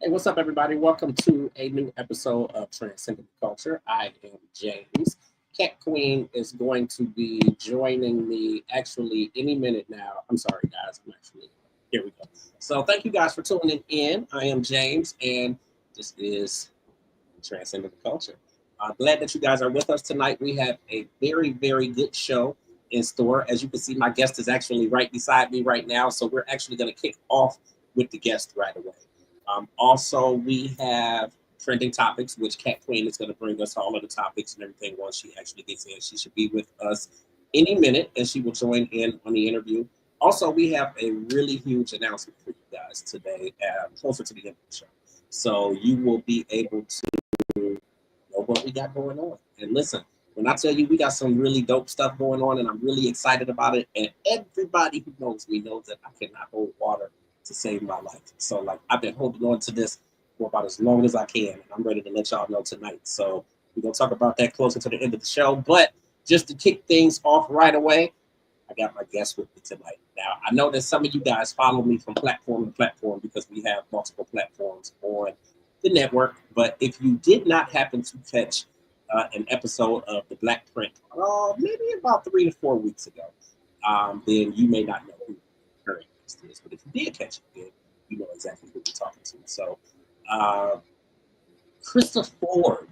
Hey, what's up, everybody? Welcome to a new episode of Transcending the Culture. I am James. Cat Queen is going to be joining me actually any minute now. I'm sorry, guys. Here we go. So thank you guys for tuning in. I am James, and this is Transcending the Culture. I'm glad that you guys are with us tonight. We have a very, very good show in store. As you can see, my guest is actually right beside me right now. So we're actually going to kick off with the guest right away. Also, we have trending topics, which Cat Queen is going to bring us all of the topics and everything once she actually gets in. She should be with us any minute, and she will join in on the interview. Also, we have a really huge announcement for you guys today, closer to the end of the show. So you will be able to know what we got going on. And listen, when I tell you we got some really dope stuff going on, and I'm really excited about it, and everybody who knows me knows that I cannot hold water to save my life. So I've been holding on to this for about as long as I can, and I'm ready to let y'all know tonight. So we're gonna talk about that closer to the end of the show. But just to kick things off right away, I got my guest with me tonight. Now I know that some of you guys follow me from platform to platform because we have multiple platforms on the network. But if you did not happen to catch an episode of the Black Print, maybe about 3 to 4 weeks ago, then you may not know who her guest is. But if you did catch it, then you know exactly who we're talking to. So, Krista Ford,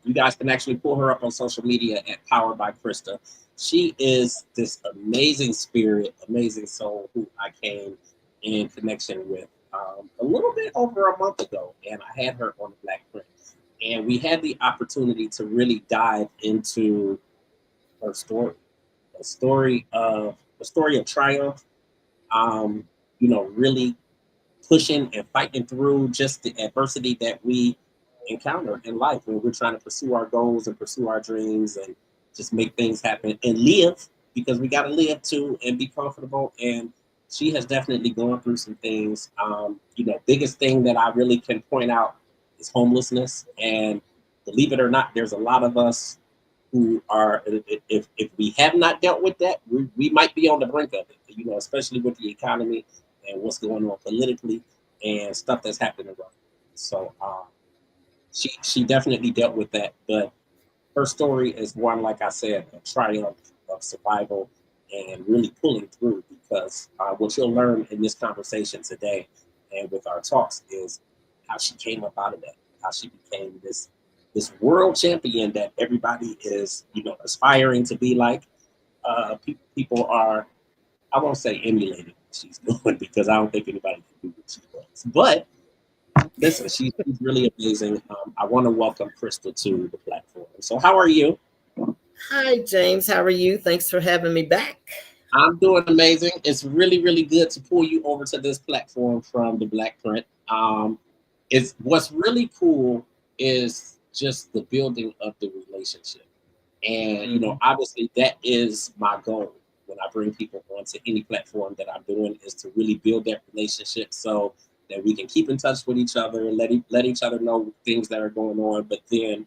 you guys can actually pull her up on social media at Powered by Krista. She is this amazing spirit, amazing soul who I came in connection with a little bit over a month ago, and I had her on the Black Print, and we had the opportunity to really dive into her story, a story of triumph. Really pushing and fighting through just the adversity that we encounter in life when we're trying to pursue our goals and pursue our dreams and just make things happen and live, because we got to live too and be comfortable. And she has definitely gone through some things. Biggest thing that I really can point out is homelessness. And believe it or not, there's a lot of us who are, if we have not dealt with that, we might be on the brink of it, especially with the economy and what's going on politically and stuff that's happening around. So she definitely dealt with that. But her story is one, like I said, a triumph of survival and really pulling through, because what you'll learn in this conversation today and with our talks is how she came up out of that, how she became this world champion that everybody is, aspiring to be like. People are, I won't say emulating what she's doing, because I don't think anybody can do what she does. But listen, she's really amazing. I want to welcome Krista to the platform. So how are you? Hi, James. How are you? Thanks for having me back. I'm doing amazing. It's really, really good to pull you over to this platform from the Black Print. It's what's really cool is just the building of the relationship. And, obviously that is my goal when I bring people onto any platform that I'm doing, is to really build that relationship so that we can keep in touch with each other and let each other know things that are going on. But then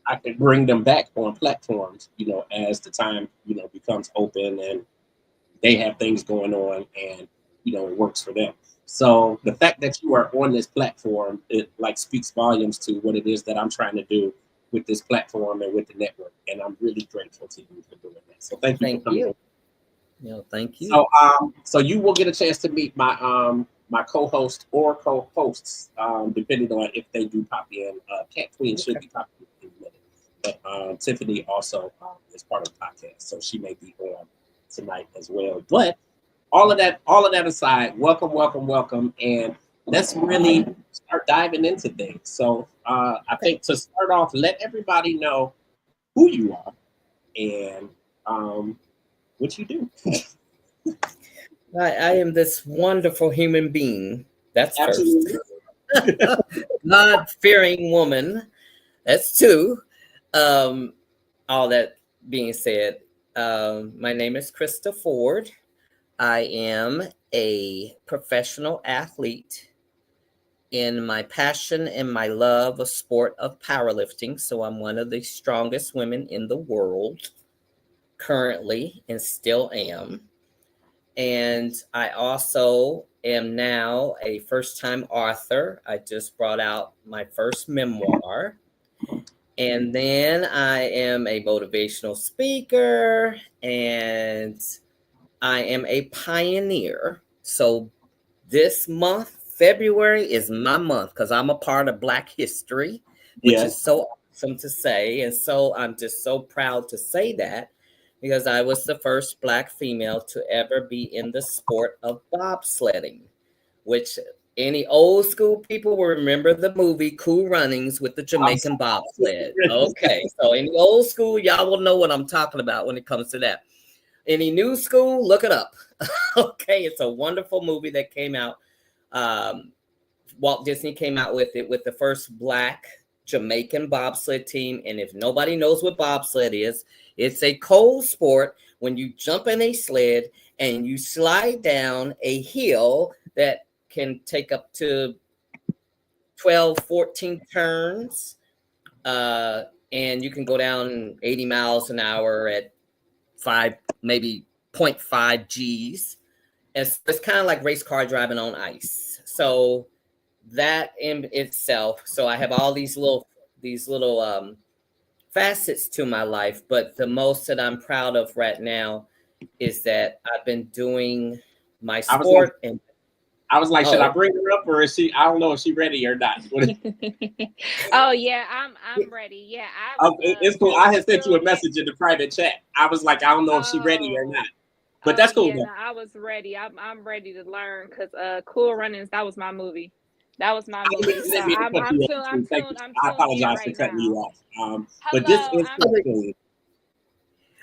I can bring them back on platforms, as the time, becomes open and they have things going on and, it works for them. So the fact that you are on this platform, it speaks volumes to what it is that I'm trying to do with this platform and with the network. And I'm really grateful to you for doing that. So thank you for coming. Thank you. So you will get a chance to meet my co-host or co-hosts, depending on if they do pop in. Cat Queen should be popping in a minute. But Tiffany also is part of the podcast, so she may be on tonight as well. But all of that aside, welcome, and let's really start diving into things. So I think to start off, let everybody know who you are and what you do. I am this wonderful human being. That's Absolutely. First. God-fearing woman. That's two. All that being said, my name is Krista Ford. I am a professional athlete in my passion and my love of sport of powerlifting. So I'm one of the strongest women in the world currently, and still am. And I also am now a first-time author. I just brought out my first memoir. And then I am a motivational speaker and I am a pioneer. So this month, February, is my month because I'm a part of Black history, which is so awesome to say. And so I'm just so proud to say that because I was the first Black female to ever be in the sport of bobsledding, which any old school people will remember the movie Cool Runnings with the Jamaican bobsled. Okay, so any old school, y'all will know what I'm talking about when it comes to that. Any new school, look it up. Okay, it's a wonderful movie that came out. Walt Disney came out with it with the first Black Jamaican bobsled team. And if nobody knows what bobsled is, it's a cold sport when you jump in a sled and you slide down a hill that can take up to 12, 14 turns. And you can go down 80 miles an hour at maybe 0.5 Gs. And so it's kind of like race car driving on ice. So that in itself, so I have all these little facets to my life, but the most that I'm proud of right now is that I've been doing my sport. I was like, should I bring her up or is she? I don't know if she's ready or not. Oh yeah, I'm ready. Yeah, it's cool. I had sent you a message in the private chat. I was like, I don't know if she's ready or not, but that's cool. Yeah, no, I was ready. I'm ready to learn because Cool Runnings, that was my movie. That was my movie. So I'm tuned I apologize for cutting you off. But this is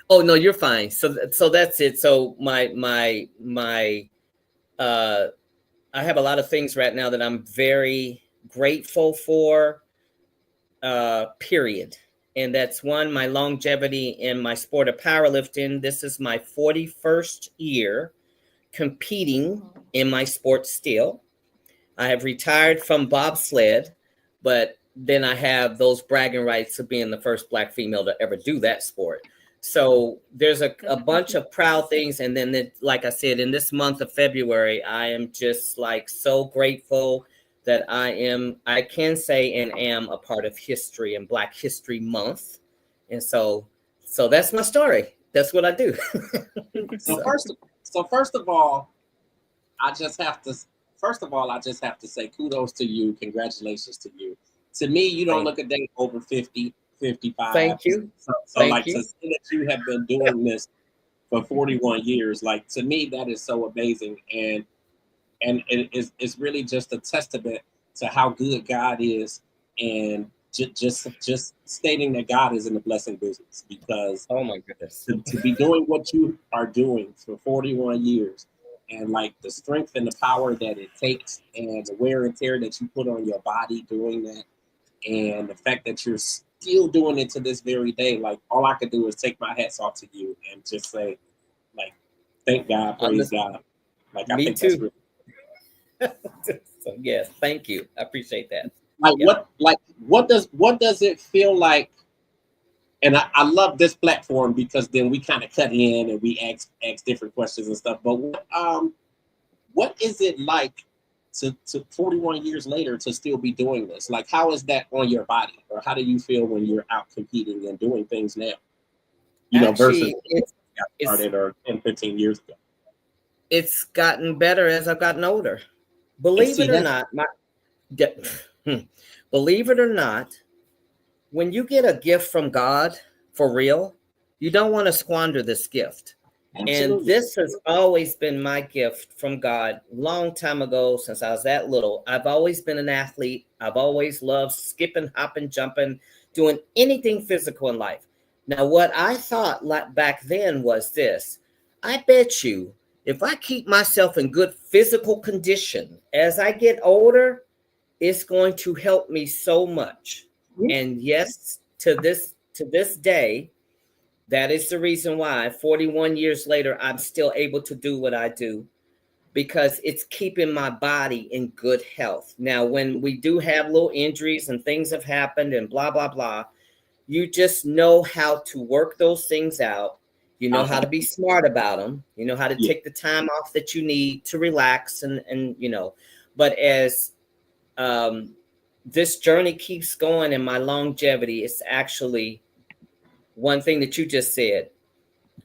oh no, you're fine. So that's it. So I have a lot of things right now that I'm very grateful for, period. And that's one, my longevity in my sport of powerlifting. This is my 41st year competing in my sport still. I have retired from bobsled, but then I have those bragging rights of being the first Black female to ever do that sport. So there's a bunch of proud things. And then, like I said, in this month of February, I am just like so grateful that I can say and am a part of history and Black History Month. And so that's my story. That's what I do. So first of all, I just have to say kudos to you. Congratulations to you. To me, you don't look a day over 50. 55. Thank you. So like to see that you have been doing this for 41 years, like to me, that is so amazing. And it's really just a testament to how good God is, and just stating that God is in the blessing business, because oh my goodness, to be doing what you are doing for 41 years, and like the strength and the power that it takes and the wear and tear that you put on your body doing that, and the fact that you're still doing it to this very day, like all I could do is take my hats off to you and just say, like, thank God, praise God. Like I think too. That's really so yes, thank you. I appreciate that. What does it feel like? And I love this platform because then we kind of cut in and we ask different questions and stuff. But what is it like to 41 years later to still be doing this? Like, how is that on your body, or how do you feel when you're out competing and doing things now? Actually, versus got started or 10, 15 years ago. It's gotten better as I've gotten older. Believe it or not, believe it or not, when you get a gift from God for real, you don't want to squander this gift. Absolutely. And this has always been my gift from God long time ago, since I was that little. I've always been an athlete. I've always loved skipping, hopping, jumping, doing anything physical in life. Now, what I thought back then was this: I bet you if I keep myself in good physical condition as I get older, it's going to help me so much. Mm-hmm. And yes, to this day, that is the reason why 41 years later, I'm still able to do what I do, because it's keeping my body in good health. Now, when we do have little injuries and things have happened and blah, blah, blah, you just know how to work those things out. You know how to be smart about them. You know how to take the time off that you need to relax and you know. But as this journey keeps going and my longevity, it's actually one thing that you just said.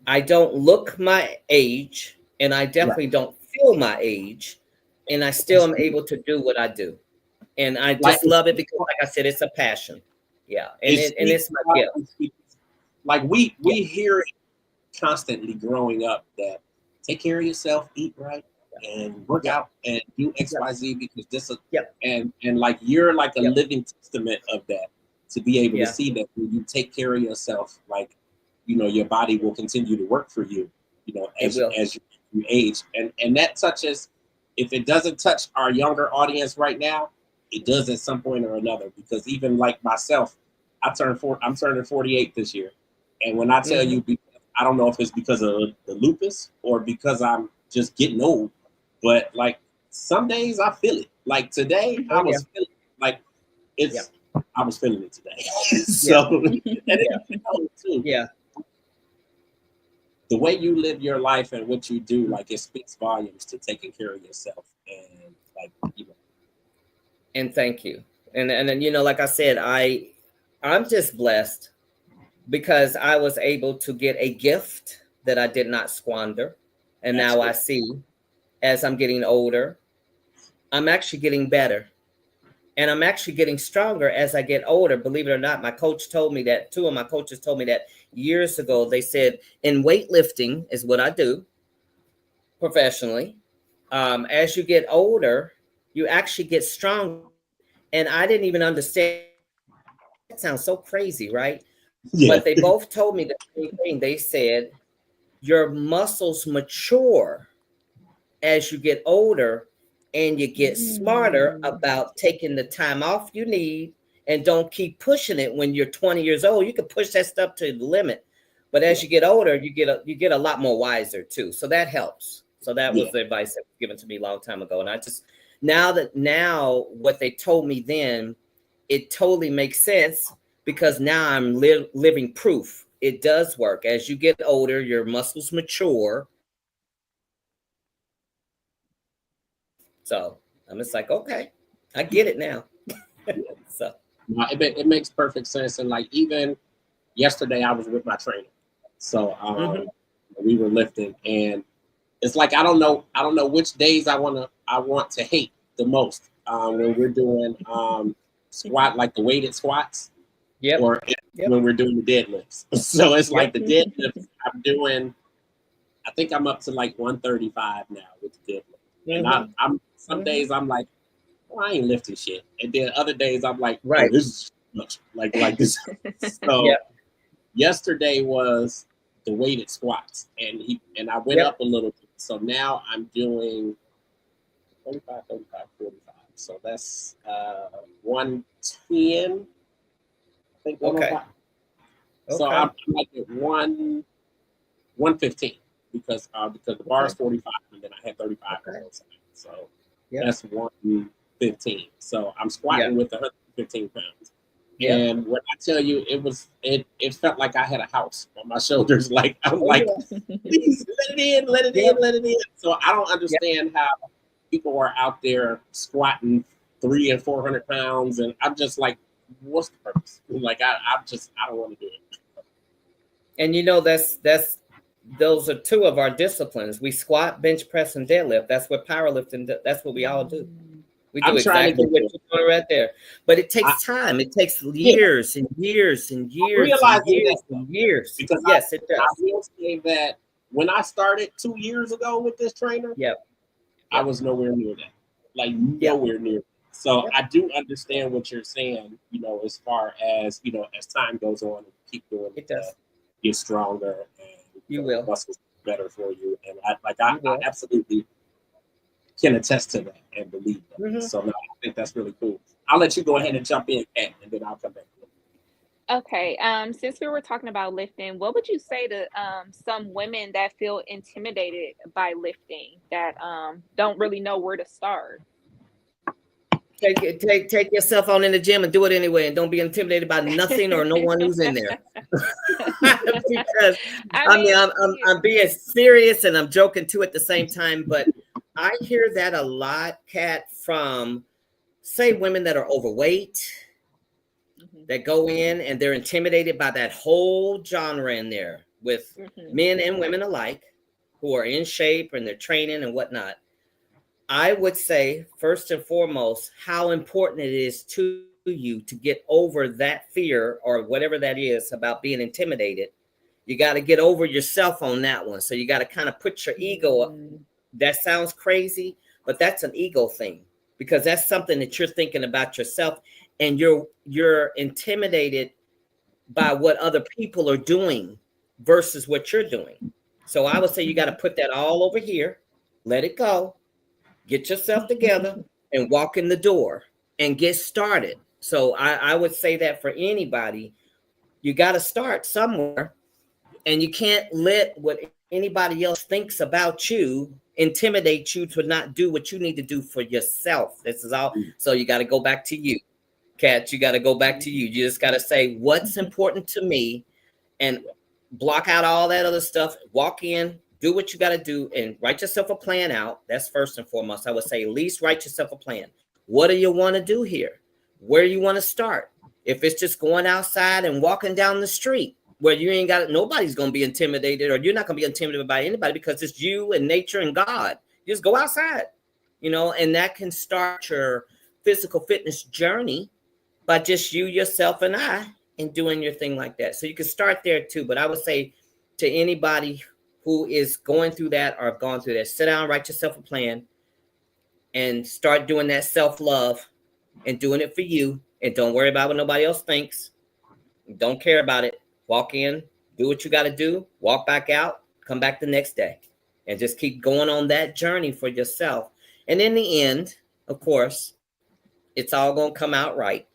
I don't look my age, and I definitely don't feel my age, and I still am able to do what I do. And I just love it because, like I said, it's a passion. Yeah, and it's my gift. Like we hear it constantly growing up that take care of yourself, eat right, and work out and do XYZ because this is and like you're like a living testament of that, to be able to see that when you take care of yourself, like, you know, your body will continue to work for you, you know, as you age. And that touches, if it doesn't touch our younger audience right now, it does at some point or another, because even like myself, I'm turning 48 this year. And when I tell you, I don't know if it's because of the lupus or because I'm just getting old, but like some days I feel it. Like today, I was feeling like it's. I was feeling it today. So and it too. The way you live your life and what you do, like it speaks volumes to taking care of yourself, and like, you know. And thank you. And then, you know, like I said, I'm just blessed because I was able to get a gift that I did not squander. And now I see, as I'm getting older, I'm actually getting better. And I'm actually getting stronger as I get older. Believe it or not, my coach told me that. Two of my coaches told me that years ago. They said, in weightlifting is what I do professionally. As you get older, you actually get stronger. And I didn't even understand. That sounds so crazy, right? But they both told me the same thing. They said, your muscles mature as you get older, and you get smarter about taking the time off you need, and don't keep pushing it. When you're 20 years old, you can push that stuff to the limit. But as you get older, you get a lot more wiser too. So that helps. So that was the advice that was given to me a long time ago. And I just, now what they told me then, it totally makes sense, because now I'm living proof. It does work. As you get older, your muscles mature. So I'm just like, okay, I get it now. So it makes perfect sense. And like even yesterday, I was with my trainer, so we were lifting, and it's like I don't know which days I want to hate the most, when we're doing squat, like the weighted squats, or when we're doing the deadlifts. So it's like the deadlifts I'm doing. I think I'm up to like 135 now with the deadlift, and I'm some days I'm like, oh, I ain't lifting shit, and then other days I'm like, oh, this is much like this. So yesterday was the weighted squats, and I went up a little bit. So now I'm doing 35, 35, 45. So that's 110. I think 105. So I'm like at 115 because the bar is 45 and then I had 35 on both sides. So that's 115. So I'm squatting with 115 pounds. And when I tell you, it felt like I had a house on my shoulders. Like I'm please let it in. So I don't understand how people are out there squatting 300 and 400 pounds, and I'm just like, what's the purpose? Like I don't want to do it. And you know, those are two of our disciplines. We squat, bench press, and deadlift. That's what powerlifting. That's what we all do. We do exactly what you're doing right there. But it takes time. It takes years and years and years and years and years. Because it does. I will say that when I started 2 years ago with this trainer, I was nowhere near that. Like nowhere near. So I do understand what you're saying, you know, as far as, you know, as time goes on and keep doing it, does get stronger, and you will muscles better for you. And I absolutely can attest to that and believe that. So no, I think that's really cool. I'll let you go ahead and jump in, Kat, and then I'll come back. Okay. Since we were talking about lifting, what would you say to some women that feel intimidated by lifting, that don't really know where to start? Take yourself on in the gym and do it anyway, and don't be intimidated by nothing or no one who's in there. Because I mean, I'm being serious and I'm joking too at the same time, but I hear that a lot, Kat, from say women that are overweight, that go in and they're intimidated by that whole genre in there with men and women alike who are in shape and they're training and whatnot. I would say, first and foremost, how important it is to you to get over that fear or whatever that is about being intimidated. You got to get over yourself on that one. So you got to kind of put your ego up. That sounds crazy, but that's an ego thing because that's something that you're thinking about yourself and you're intimidated by what other people are doing versus what you're doing. So I would say you got to put that all over here, let it go. Get yourself together and walk in the door and get started. So I would say that for anybody, you got to start somewhere and you can't let what anybody else thinks about you intimidate you to not do what you need to do for yourself. This is all. So you got to go back to you, Kat. You got to go back to you. You just got to say what's important to me and block out all that other stuff. Walk in. Do what you got to do and write yourself a plan out. That's first and foremost. I would say at least write yourself a plan. What do you want to do here? Where you want to start? If it's just going outside and walking down the street where you ain't got it, nobody's going to be intimidated or you're not going to be intimidated by anybody because it's you and nature and God. You just go outside, and that can start your physical fitness journey by just you, yourself, and I and doing your thing like that. So you can start there too. But I would say to anybody who is going through that or have gone through that, sit down, write yourself a plan and start doing that self-love and doing it for you. And don't worry about what nobody else thinks. Don't care about it. Walk in, do what you got to do, walk back out, come back the next day and just keep going on that journey for yourself. And in the end, of course, it's all going to come out right,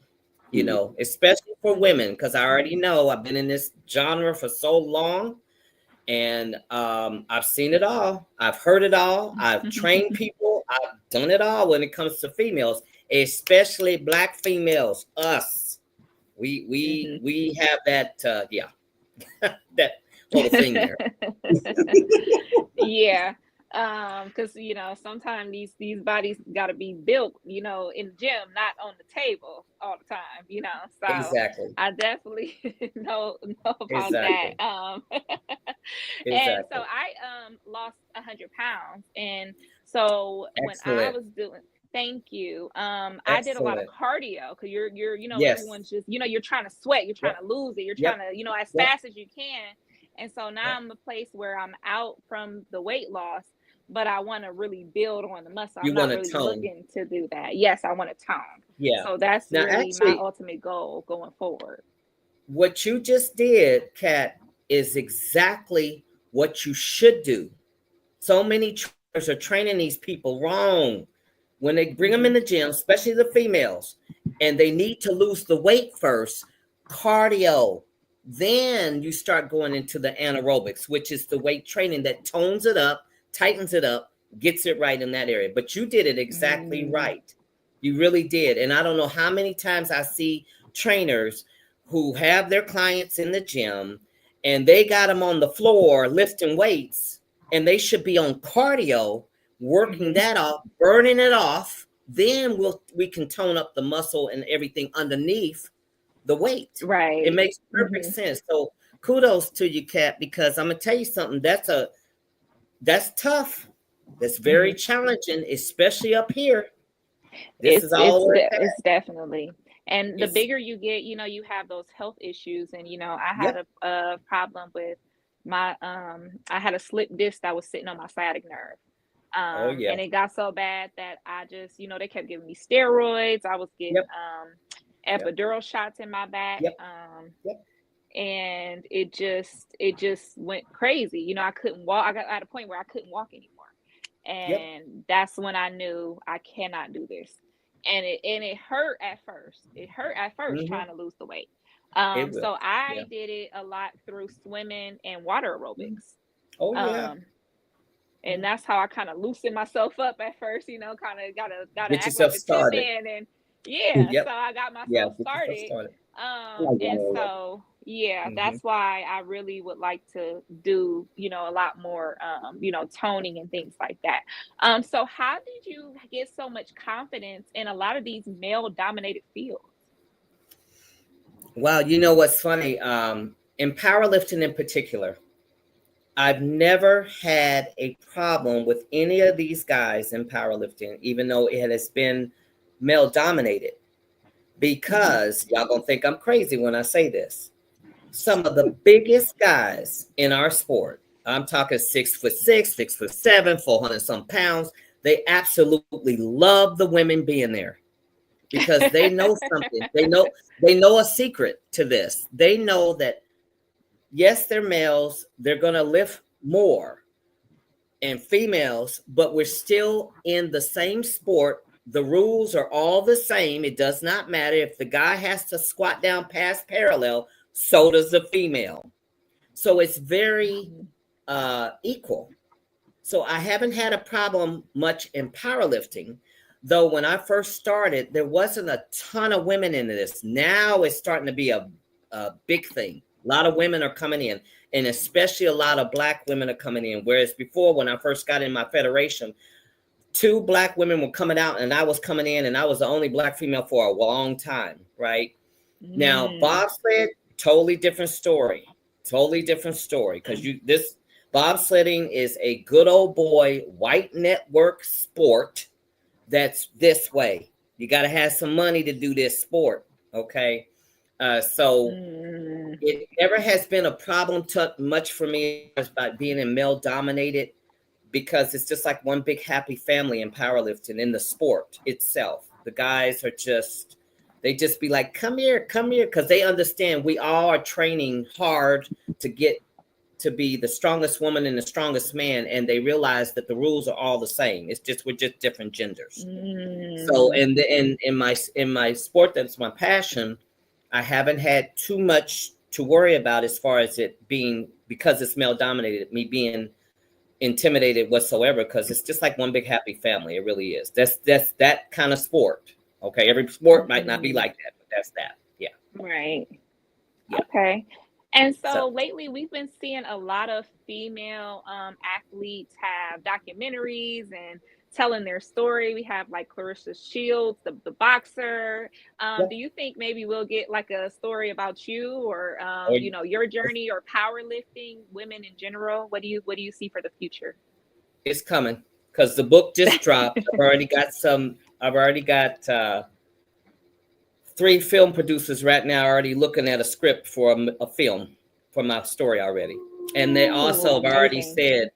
especially for women, because I already know I've been in this genre for so long. And I've seen it all. I've heard it all. I've trained people. I've done it all when it comes to females, especially Black females. Us, we have that. That little thing there. Yeah, because sometimes these bodies got to be built, in the gym, not on the table all the time. So exactly. I definitely know about exactly. that. Exactly. And so I lost 100 pounds, and so Excellent. when I was doing. Thank you. I did a lot of cardio because you're yes. everyone's just, you're trying to sweat, you're trying to lose it, you're trying to, as fast as you can. And so now I'm a place where I'm out from the weight loss, but I want to really build on the muscle. I'm not really looking to do that. Yes, I want to tone. Yeah. So that's now, really actually, my ultimate goal going forward. What you just did, Kat, is exactly what you should do. So many trainers are training these people wrong. When they bring them in the gym, especially the females, and they need to lose the weight first, cardio. Then you start going into the anaerobics, which is the weight training that tones it up, tightens it up, gets it right in that area. But you did it exactly right. You really did. And I don't know how many times I see trainers who have their clients in the gym and they got them on the floor lifting weights and they should be on cardio, working that off, burning it off. Then we can tone up the muscle and everything underneath the weight. Right. It makes perfect sense. So kudos to you, Kat, because I'm gonna tell you something. That's tough. That's very challenging, especially up here. It's definitely. And the bigger you get, you have those health issues. And I had a problem with my I had a slip disc that was sitting on my sciatic nerve. And it got so bad that I just, they kept giving me steroids. I was getting epidural shots in my back. And it just went crazy. I couldn't walk. I got at a point where I couldn't walk anymore. And that's when I knew I cannot do this. And it hurt at first. It hurt at first trying to lose the weight. So I did it a lot through swimming and water aerobics. And that's how I kind of loosened myself up at first, kind of got to get yourself started. And Yeah, Yep. so I got Yeah. myself Get yourself started. started. And so yeah, Hmm. that's why I really would like to do, a lot more toning and things like that. So how did you get so much confidence in a lot of these male dominated fields? Wow. You know what's funny? In powerlifting in particular, I've never had a problem with any of these guys in powerlifting, even though it has been male dominated, because y'all gonna think I'm crazy when I say this. Some of the biggest guys in our sport, I'm talking 6'6", 6'7", 400 some pounds, they absolutely love the women being there because they know something. They know a secret to this. They know that yes, they're males, they're gonna lift more, and females, but we're still in the same sport. The rules are all the same. It does not matter if the guy has to squat down past parallel, so does the female. So it's very equal. So I haven't had a problem much in powerlifting, though when I first started, there wasn't a ton of women into this. Now it's starting to be a big thing. A lot of women are coming in, and especially a lot of Black women are coming in. Whereas before, when I first got in my federation, 2 Black women were coming out, and I was coming in, and I was the only Black female for a long time, right? Now, bobsled, totally different story. Totally different story. Because this bobsledding is a good old boy white network sport that's this way. You got to have some money to do this sport. Okay. So it never has been a problem much for me about being in male dominated, because it's just like one big happy family in powerlifting in the sport itself. The guys are just, they just be like, come here, because they understand we all are training hard to get to be the strongest woman and the strongest man, and they realize that the rules are all the same. It's just we're just different genders. So in my sport, that's my passion, I haven't had too much to worry about as far as it being, because it's male dominated, me being intimidated whatsoever, because it's just like one big happy family. It really is. That's that kind of sport. Okay, every sport might not be like that, but that's that. Yeah. Right. Yeah. Okay. And so So lately we've been seeing a lot of female athletes have documentaries and telling their story. We have like Clarissa Shields, the boxer. yeah. Do you think maybe we'll get like a story about you or Or your journey or powerlifting, women in general? What do you see for the future? it's coming, because the book just dropped. I've already got 3 film producers right now already looking at a script for a film for my story already. And they also have already Amazing. said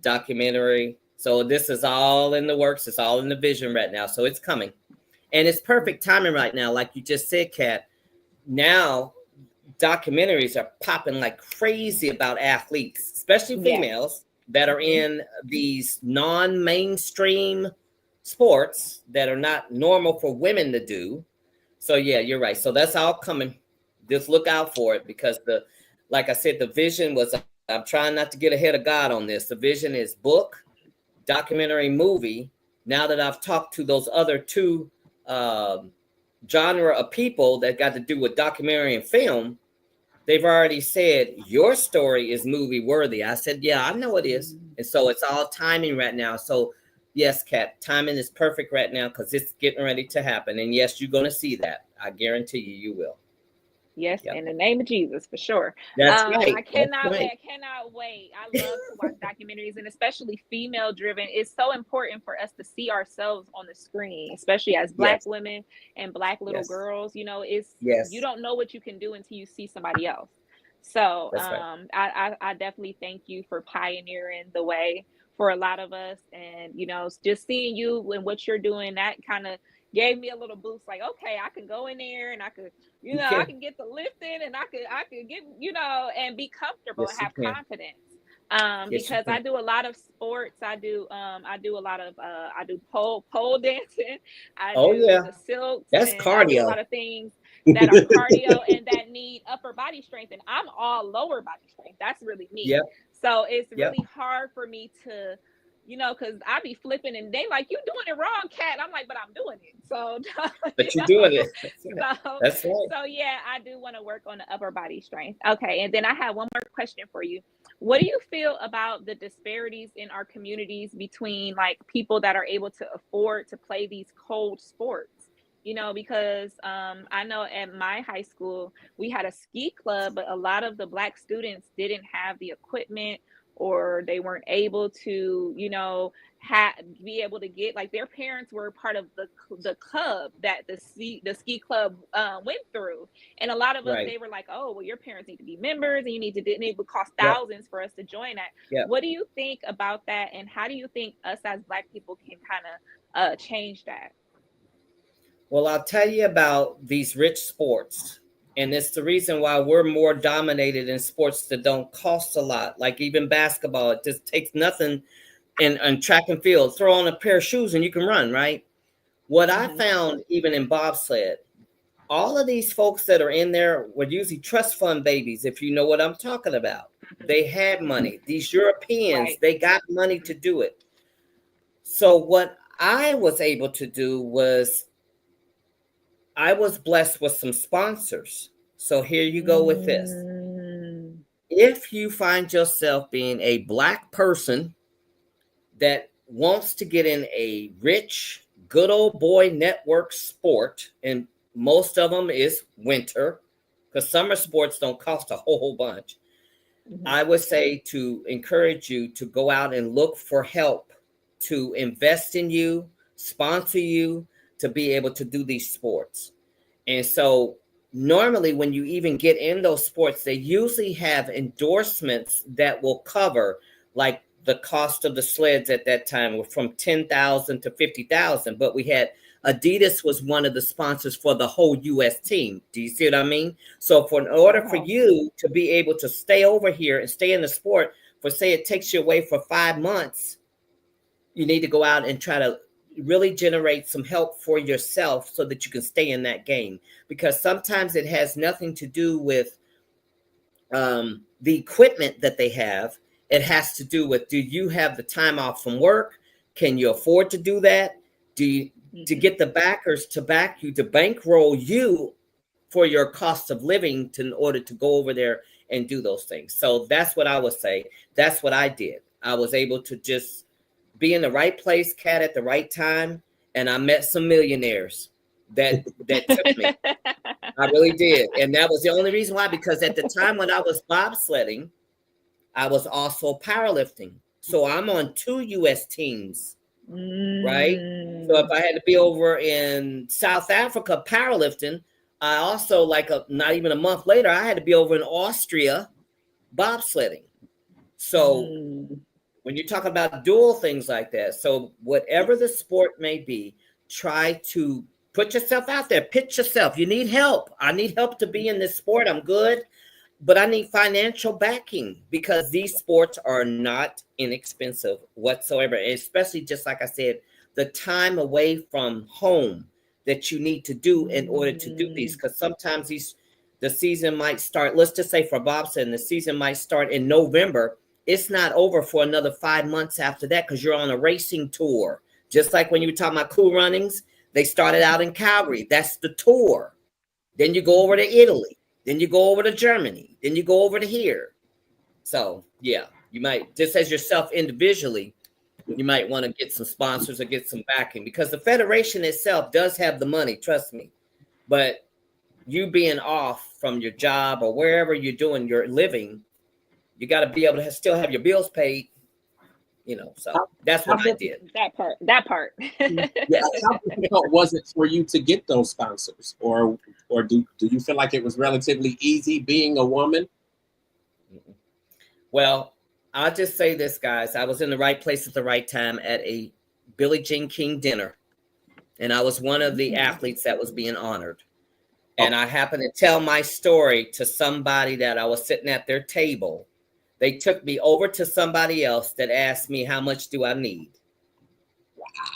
documentary. So this is all in the works. It's all in the vision right now. So it's coming. And it's perfect timing right now. Like you just said, Kat, now documentaries are popping like crazy about athletes, especially Yes. females that are in these non-mainstream sports that are not normal for women to do. So yeah, you're right. So that's all coming. Just look out for it, because like I said, the vision was, I'm trying not to get ahead of God on this. The vision is book, documentary, movie. Now that I've talked to those other 2 genre of people that got to do with documentary and film, they've already said your story is movie worthy. I said, yeah, I know it is. And so it's all timing right now. So yes, Kat, timing is perfect right now, because it's getting ready to happen. And yes, you're going to see that. I guarantee you will. Yes, Yep. in the name of Jesus, for sure. That's right. I cannot That's wait. right. I cannot wait. I love to watch documentaries, and especially female driven. It's so important for us to see ourselves on the screen, especially as Black Yes. women and Black little Yes. girls. It's you Yes. don't know what you can do until you see somebody else. So That's right. I definitely thank you for pioneering the way for a lot of us, and just seeing you and what you're doing, that kind of gave me a little boost. Like, okay, I can go in there and I could, You I can. can get the lifting, and I could get, and be comfortable and Yes, you have can. confidence. Yes, you Because I can. do a lot of sports. I do a lot of I do pole dancing. I Oh do yeah. the silks, That's and I do a cardio. lot of things that are cardio and that need upper body strength. And I'm all lower body strength. That's really me. Yep. So it's Yep. really hard for me to you know, because I be flipping and they like, you doing it wrong, Kat. I'm like, but I'm doing it. So, But you're doing it. So, That's right. so yeah, I do want to work on the upper body strength. Okay. And then I have one more question for you. What do you feel about the disparities in our communities between like people that are able to afford to play these cold sports? You know, because I know at my high school, we had a ski club, but a lot of the Black students didn't have the equipment or they weren't able to, you know, be able to get, like, their parents were part of the club that the ski club went through, and a lot of us, Right. they were like, oh well, your parents need to be members and it would cost Yep. thousands for us to join that. Yep. What do you think about that, and how do you think us as Black people can kind of change that? Well, I'll tell you about these rich sports. And it's the reason why we're more dominated in sports that don't cost a lot. Like even basketball, it just takes nothing. And track and field, throw on a pair of shoes and you can run, right? What I found even in bobsled, all of these folks that are in there were usually trust fund babies, if you know what I'm talking about. They had money. These Europeans, Right. they got money to do it. So what I was able to do was I was blessed with some sponsors. So here you go with this. If you find yourself being a Black person that wants to get in a rich, good old boy network sport, and most of them is winter, because summer sports don't cost a whole bunch. I would say to encourage you to go out and look for help to invest in you, sponsor you, to be able to do these sports. And so normally when you even get in those sports, they usually have endorsements that will cover, like the cost of the sleds at that time were from $10,000 to $50,000, but we had Adidas was one of the sponsors for the whole U.S. team. Do you see what I mean? So in order for you to be able to stay over here and stay in the sport, for say it takes you away for 5 months, you need to go out and try to really generate some help for yourself so that you can stay in that game. Because sometimes it has nothing to do with the equipment that they have. It has to do with, do you have the time off from work? Can you afford to do that? Do you to get the backers to back you, to bankroll you for your cost of living in order to go over there and do those things? So that's what I would say. That's what I did. I was able to just be in the right place, Kat, at the right time, and I met some millionaires that took me. I really did. And that was the only reason why, because at the time when I was bobsledding, I was also powerlifting. So I'm on 2 U.S. teams, right? So if I had to be over in South Africa powerlifting, I also, not even a month later, I had to be over in Austria bobsledding. So when you talk about dual things like that, so whatever the sport may be, try to put yourself out there, pitch yourself. You need help. I need help to be in this sport. I'm good, but I need financial backing, because these sports are not inexpensive whatsoever. Especially, just like I said, the time away from home that you need to do in order to do these. Because sometimes the season might start, let's just say for bobsled, the season might start in November. It's not over for another 5 months after that, because you're on a racing tour. Just like when you were talking about Cool Runnings, they started out in Calgary. That's the tour. Then you go over to Italy. Then you go over to Germany. Then you go over to here. So, yeah, you might, just as yourself individually, you might want to get some sponsors or get some backing, because the federation itself does have the money, trust me. But you being off from your job or wherever you're doing your living, you got to be able to still have your bills paid, so that's what I did. That part. Yeah, how difficult was it for you to get those sponsors, or do you feel like it was relatively easy being a woman? Well, I'll just say this, guys. I was in the right place at the right time at a Billie Jean King dinner, and I was one of the athletes that was being honored. And I happened to tell my story to somebody that I was sitting at their table. They took me over to somebody else that asked me, how much do I need?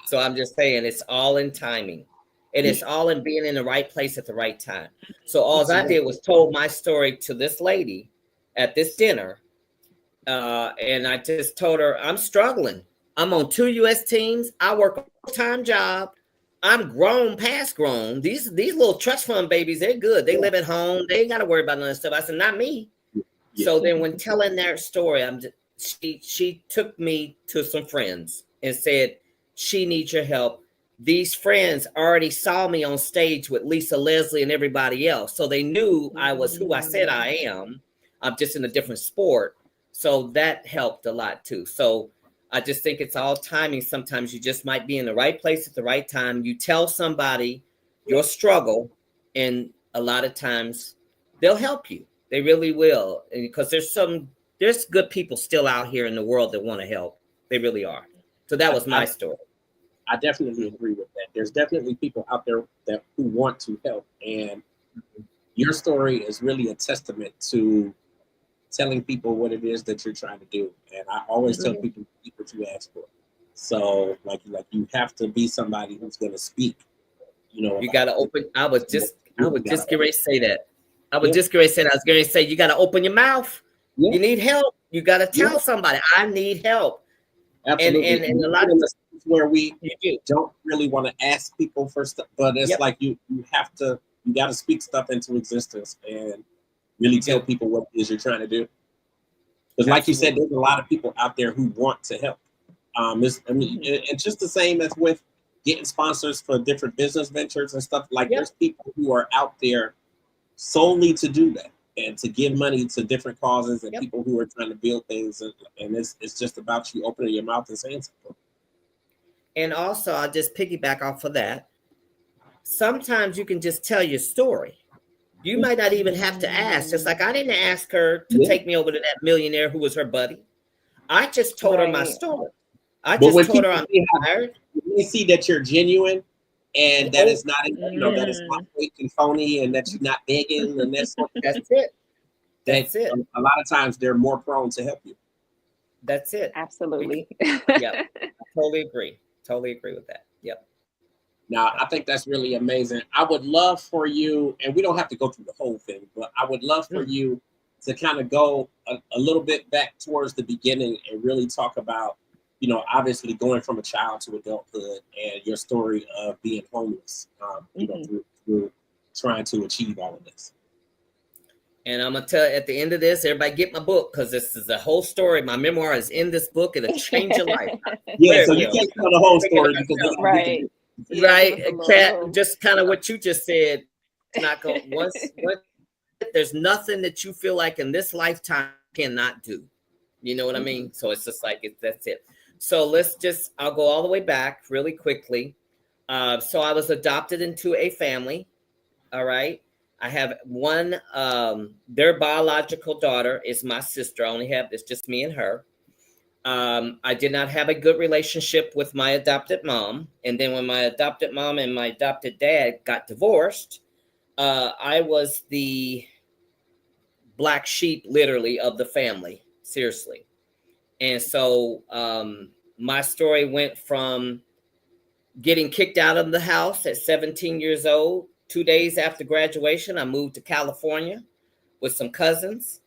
So I'm just saying, it's all in timing. It is all in being in the right place at the right time. So all I did was told my story to this lady at this dinner. And I just told her, I'm struggling. I'm on 2 U.S. teams. I work a full-time job. I'm grown, past grown. These little trust fund babies, they're good. They live at home. They ain't got to worry about none of that stuff. I said, not me. Yeah. So then when telling their story, she took me to some friends and said, she needs your help. These friends already saw me on stage with Lisa Leslie and everybody else. So they knew I was who I said I am. I'm just in a different sport. So that helped a lot too. So I just think it's all timing. Sometimes you just might be in the right place at the right time. You tell somebody your struggle, and a lot of times they'll help you. They really will. And because there's good people still out here in the world that want to help. They really are. So that was my story. I definitely agree with that. There's definitely people out there who want to help. And your story is really a testament to telling people what it is that you're trying to do. And I always tell people, speak what you ask for. So like you have to be somebody who's going to speak. You know, you got to open. I was just getting ready to say that. I was going to say, you got to open your mouth. Yeah. You need help. You got to tell somebody, I need help. Absolutely. And a lot of where we don't really want to ask people for stuff, but it's like you got to speak stuff into existence and really tell people what it is you're trying to do. Because like you said, there's a lot of people out there who want to help. It's just the same as with getting sponsors for different business ventures and stuff. Like there's people who are out there solely to do that and to give money to different causes and people who are trying to build things. And it's just about you opening your mouth and saying something. And also, I'll just piggyback off of that. Sometimes you can just tell your story. You might not even have to ask. Just like I didn't ask her to take me over to that millionaire who was her buddy. I just told her my story. I just told her I'm tired. When they see that you're genuine and that it's not, that it's not fake and phony and that you're not begging and that's it. That's it. A lot of times they're more prone to help you. That's it. Absolutely. Yeah, I totally agree. Totally agree with that. Yep. Now, I think that's really amazing. I would love for you, and we don't have to go through the whole thing, but I would love for you to kind of go a little bit back towards the beginning and really talk about, obviously going from a child to adulthood and your story of being homeless, through trying to achieve all of this. And I'm going to tell at the end of this, everybody get my book because this is the whole story. My memoir is in this book. It'll change your life. So you can't tell the whole story because right. Kat, just kind of what you just said. Not going there's nothing that you feel like in this lifetime cannot do. You know what I mean? So it's just like that's it. So I'll go all the way back really quickly. So I was adopted into a family. All right. I have one, their biological daughter is my sister. I only have, it's just me and her. I did not have a good relationship with my adopted mom. And then when my adopted mom and my adopted dad got divorced, I was the black sheep, literally, of the family. Seriously. And so my story went from getting kicked out of the house at 17 years old. 2 days after graduation, I moved to California with some cousins.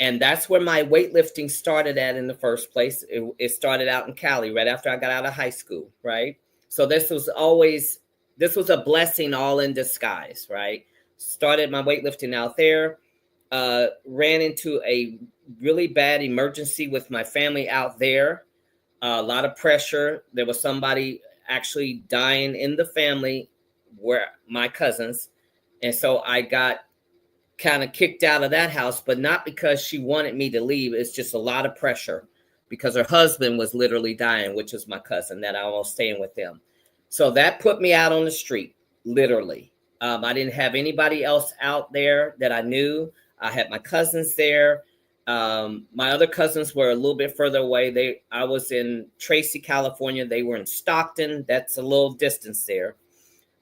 And that's where my weightlifting started at in the first place. It started out in Cali right after I got out of high school, right? So this was a blessing all in disguise, right? Started my weightlifting out there, ran into a really bad emergency with my family out there, a lot of pressure. There was somebody actually dying in the family, where my cousins. And so I got kind of kicked out of that house, but not because she wanted me to leave. It's just a lot of pressure because her husband was literally dying, which is my cousin that I was staying with them. So that put me out on the street, literally. I didn't have anybody else out there that I knew. I had my cousins there. My other cousins were a little bit further away. I was in Tracy, California. They were in Stockton. That's a little distance there.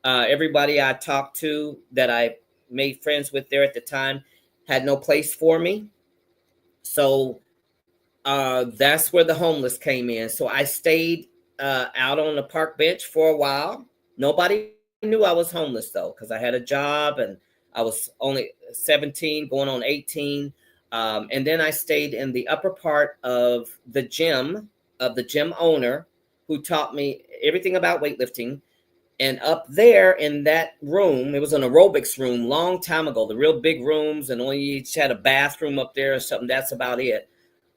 Everybody I talked to that I made friends with there at the time had no place for me. So that's where the homeless came in. So I stayed out on the park bench for a while. Nobody knew I was homeless though, because I had a job and I was only 17 going on 18. And then I stayed in the upper part of the gym of the gym owner who taught me everything about weightlifting. And up there in that room, it was an aerobics room long time ago, the real big rooms, and only each had a bathroom up there or something. That's about it.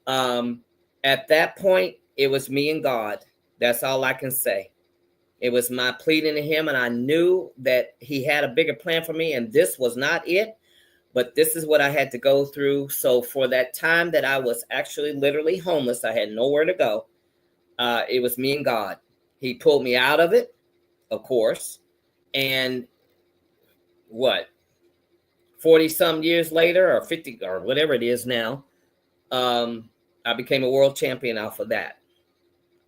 At that point, it was me and God. That's all I can say. It was my pleading to him, and I knew that he had a bigger plan for me, and this was not it, but this is what I had to go through. So for that time that I was actually literally homeless, I had nowhere to go. It was me and God. He pulled me out of it, of course. And what, 40 some years later, or 50 or whatever it is now, I became a world champion off of that.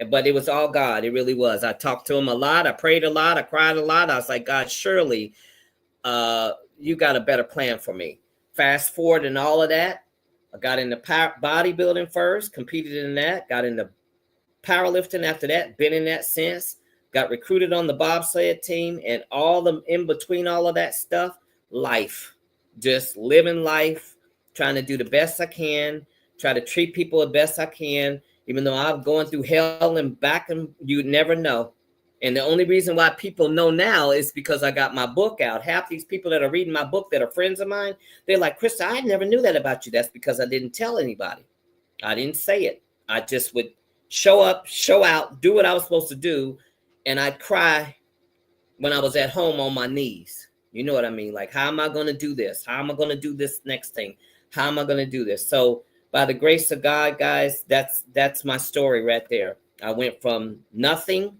But it was all God. It really was. I talked to him a lot. I prayed a lot. I cried a lot. I was like, God, surely you got a better plan for me. Fast forward and all of that. I got into bodybuilding first, competed in that, got into powerlifting after that, been in that since, got recruited on the bobsled team, and all the in between all of that stuff, life, just living life, trying to do the best I can, try to treat people the best I can, even though I'm going through hell and back, and you never know. And the only reason why people know now is because I got my book out. Half these people that are reading my book that are friends of mine, they're like, Krista, I never knew that about you. That's because I didn't tell anybody. I didn't say it. I just would show up, show out, do what I was supposed to do. And I'd cry when I was at home on my knees. You know what I mean? Like, how am I going to do this? How am I going to do this next thing? How am I going to do this? So by the grace of God, guys, that's my story right there. I went from nothing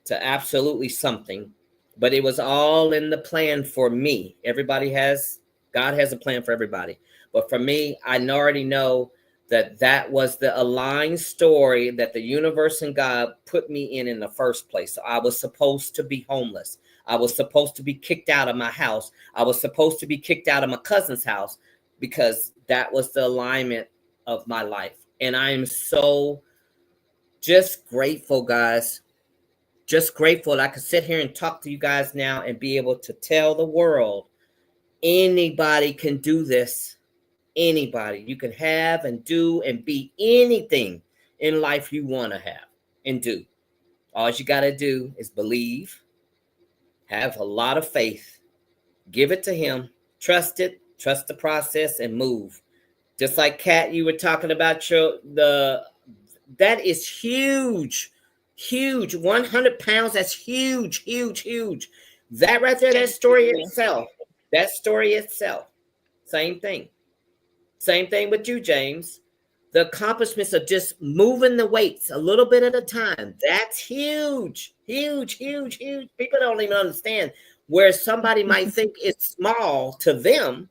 to absolutely something, but it was all in the plan for me. God has a plan for everybody. But for me, I already know that was the aligned story that the universe and God put me in the first place. So I was supposed to be homeless. I was supposed to be kicked out of my house. I was supposed to be kicked out of my cousin's house because that was the alignment of my life. And I am so just grateful, guys. Just grateful I could sit here and talk to you guys now and be able to tell the world anybody can do this. Anybody. You can have and do and be anything in life you want to have and do. All you got to do is believe, have a lot of faith, give it to him, trust it, trust the process, and move. Just like Kat, you were talking about that is huge. Huge. 100 pounds. That's huge, huge, huge. That right there, that story itself. That story itself. Same thing. Same thing with you, James. The accomplishments of just moving the weights a little bit at a time. That's huge. Huge, huge, huge. People don't even understand where somebody might think it's small to them.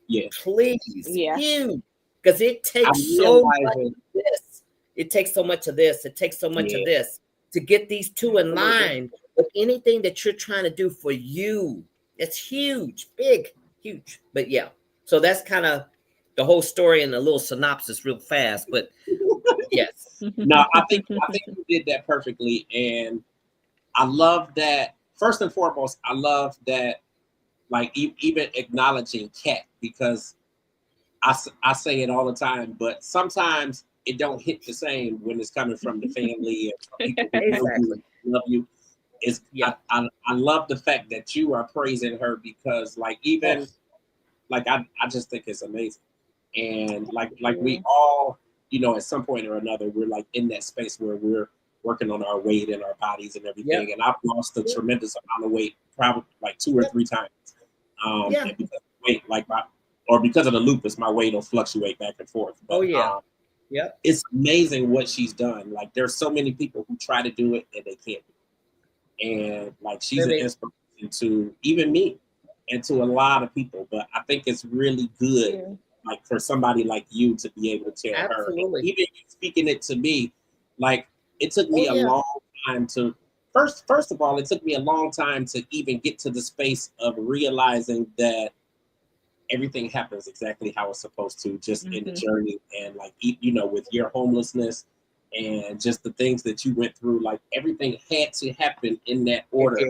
Yeah. Please. Yeah. Huge. Because it takes so much of this. It takes so much of this. It takes so much of this to get these two in line with anything that you're trying to do for you. It's huge, big, huge. But yeah, so that's kind of the whole story and a little synopsis real fast. But yes. No, I think you did that perfectly. And I love that. First and foremost, I love that, like, even acknowledging Kat, because I say it all the time, but sometimes it don't hit the same when it's coming from the family and people who Exactly. love you. I love the fact that you are praising her, because like even like I just think it's amazing. And like we all, at some point or another, we're like in that space where we're working on our weight and our bodies and everything. And I've lost a tremendous amount of weight, probably like 2 or 3 times. And because of weight, because of the lupus, my weight will fluctuate back and forth. But, it's amazing what she's done. Like, there's so many people who try to do it and they can't do it. And like, she's an inspiration to even me and to a lot of people. But I think it's really good, like, for somebody like you to be able to tell her. And even you speaking it to me, like, it took me a long time to first of all, it took me a long time to even get to the space of realizing that everything happens exactly how it's supposed to, just in the journey. And like, with your homelessness and just the things that you went through, like, everything had to happen in that order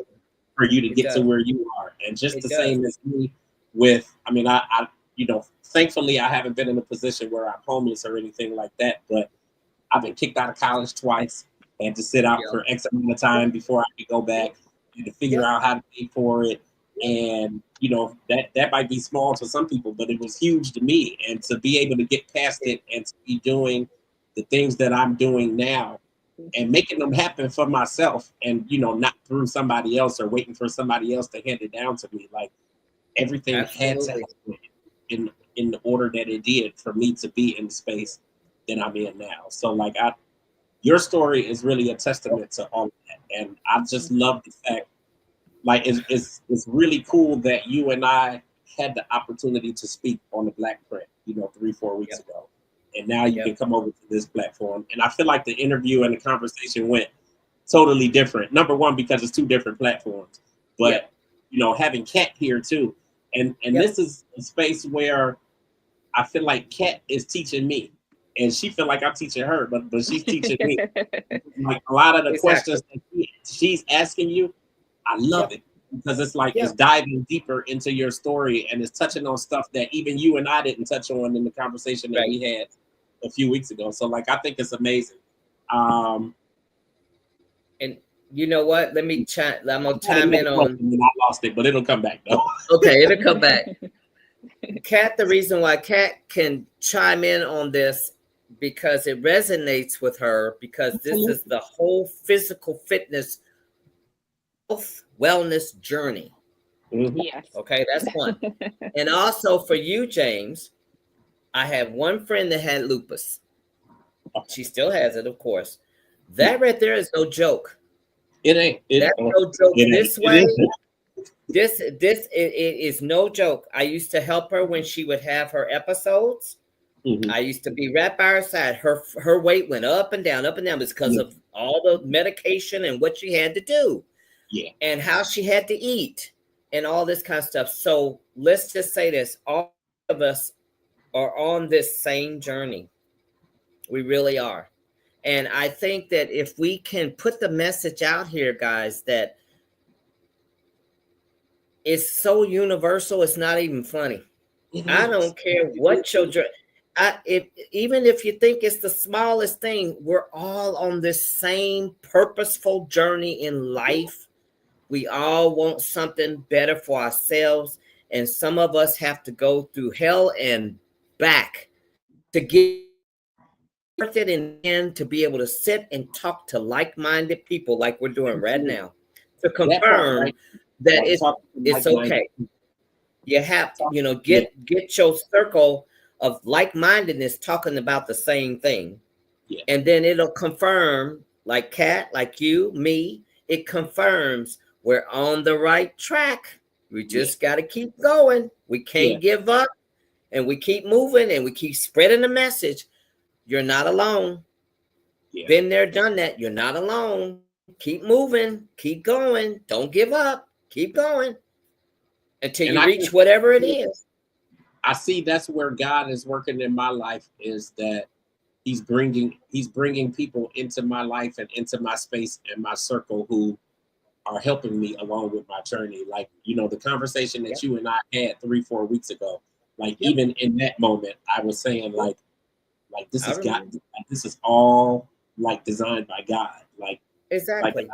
for you to get to where you are. And just the same as me with, I thankfully I haven't been in a position where I'm homeless or anything like that, but I've been kicked out of college twice, and to sit out for X amount of time before I could go back and to figure out how to pay for it. And that might be small to some people, but it was huge to me. And to be able to get past it and to be doing the things that I'm doing now and making them happen for myself, and not through somebody else or waiting for somebody else to hand it down to me. Like everything had to happen in the order that it did for me to be in the space that I'm in now. So like your story is really a testament to all of that. And I just love the fact, like it's really cool that you and I had the opportunity to speak on the Black Print, 3-4 weeks ago. And now you can come over to this platform. And I feel like the interview and the conversation went totally different. Number one, because it's two different platforms. But having Kat here too. And this is a space where I feel like Kat is teaching me. And she feel like I'm teaching her, but she's teaching me. Like a lot of the questions that she's asking you, I love it, because it's like it's diving deeper into your story, and it's touching on stuff that even you and I didn't touch on in the conversation that we had a few weeks ago. So like I think it's amazing. And you know what? I'm gonna chime in on. I lost it, but it'll come back though. Okay, it'll come back. Kat, the reason why Kat can chime in on this, because it resonates with her, because this is the whole physical fitness wellness journey. Yes. Okay, that's one. And also for you, James, I have one friend that had lupus. She still has it, of course. That right there is no joke. It ain't. That's no joke. This way, it is no joke. I used to help her when she would have her episodes. I used to be right by her side. Her weight went up and down because of all the medication and what she had to do. And how she had to eat and all this kind of stuff. So let's just say this. All of us are on this same journey. We really are. And I think that if we can put the message out here, guys, that it's so universal, it's not even funny. I don't care what your journey. Even if you think it's the smallest thing, we're all on this same purposeful journey in life. We all want something better for ourselves. And some of us have to go through hell and back to get it in, to be able to sit and talk to like-minded people like we're doing right now, to confirm that it's okay. You have to, get your circle of like-mindedness talking about the same thing. And then it'll confirm, like Kat, like you, me, it confirms we're on the right track. We just got to keep going. We can't give up, and we keep moving, and we keep spreading the message. You're not alone. Been there, done that. You're not alone. Keep moving. Keep going. Don't give up. Keep going until you reach whatever it is. I see that's where God is working in my life, is that he's bringing people into my life and into my space and my circle who are helping me along with my journey. Like, the conversation that you and I had 3-4 weeks ago, like even in that moment, I was saying like this is God, like, this is all like designed by God. Like exactly.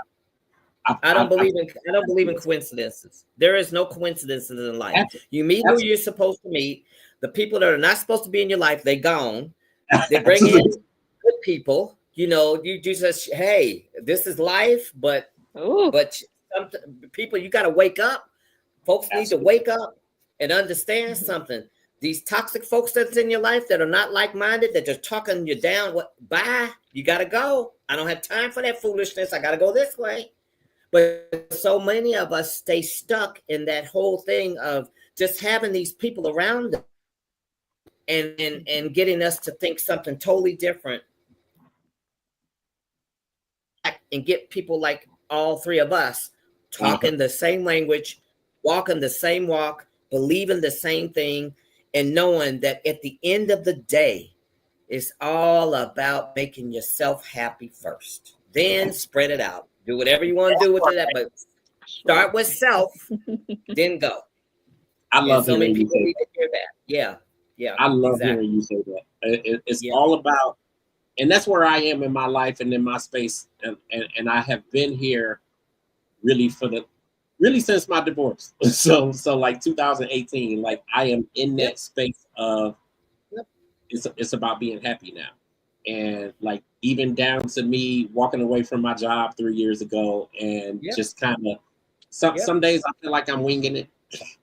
I don't believe in coincidences. There is no coincidences in life. You meet who you're supposed to meet. The people that are not supposed to be in your life, they gone. They bring in good people. You just, hey, this is life, but some people, you got to wake up. Folks need to wake up and understand something. These toxic folks that's in your life that are not like-minded, that just talking you down, bye, you got to go. I don't have time for that foolishness. I got to go this way. But so many of us stay stuck in that whole thing of just having these people around us and getting us to think something totally different, and get people like all three of us talking the same language, walking the same walk, believing the same thing, and knowing that at the end of the day, it's all about making yourself happy first. Then spread it out. Do whatever you want to do with it, but start with self, then go. I love so many people need to hear that. Yeah. I love hearing you say that. It's all about and that's where I am in my life and in my space, and I have been here really since my divorce. So like 2018, like I am in that space of it's about being happy now. And like even down to me walking away from my job 3 years ago and just kind of some days I feel like I'm winging it.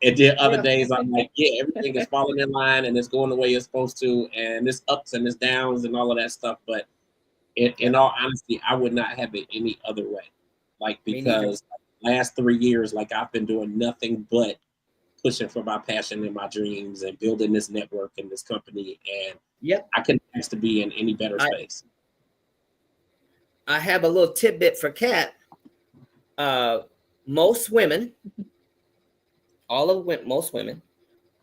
And then other days I'm like, yeah, everything is falling in line and it's going the way it's supposed to, and it's ups and it's downs and all of that stuff. But in all honesty, I would not have it any other way. Like because last 3 years, like I've been doing nothing but pushing for my passion and my dreams and building this network and this company. And I couldn't ask to be in any better space. I have a little tidbit for Kat. Most women, most women,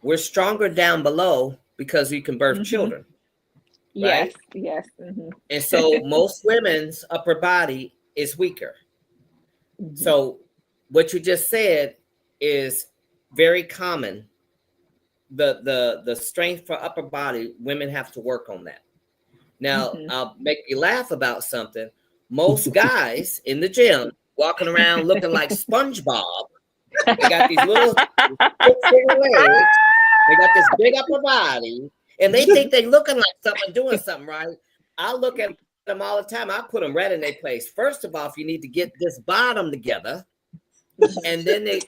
we're stronger down below because we can birth children. Right? Yes. Mm-hmm. And so most women's upper body is weaker. Mm-hmm. So what you just said is very common. The strength for upper body, women have to work on that. Now, I'll make you laugh about something. Most guys in the gym walking around looking like SpongeBob. They got these little legs. They got this big upper body. And they think they looking like something, doing something right. I look at them all the time. I put them right in their place. First of all, if you need to get this bottom together. And then I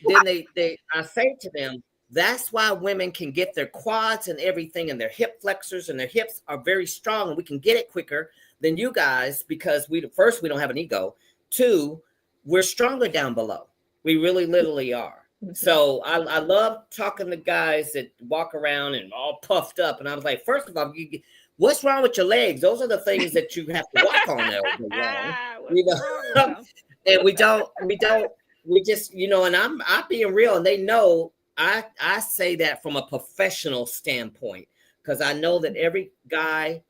say to them, that's why women can get their quads and everything and their hip flexors and their hips are very strong. And we can get it quicker than you guys because we don't have an ego. 2, we're stronger down below. We really literally are. So I love talking to guys that walk around and all puffed up. And I was like, first of all, what's wrong with your legs? Those are the things that you have to work on there. You know? And we just, you know, and I'm being real, and they know I say that from a professional standpoint, because I know that every guy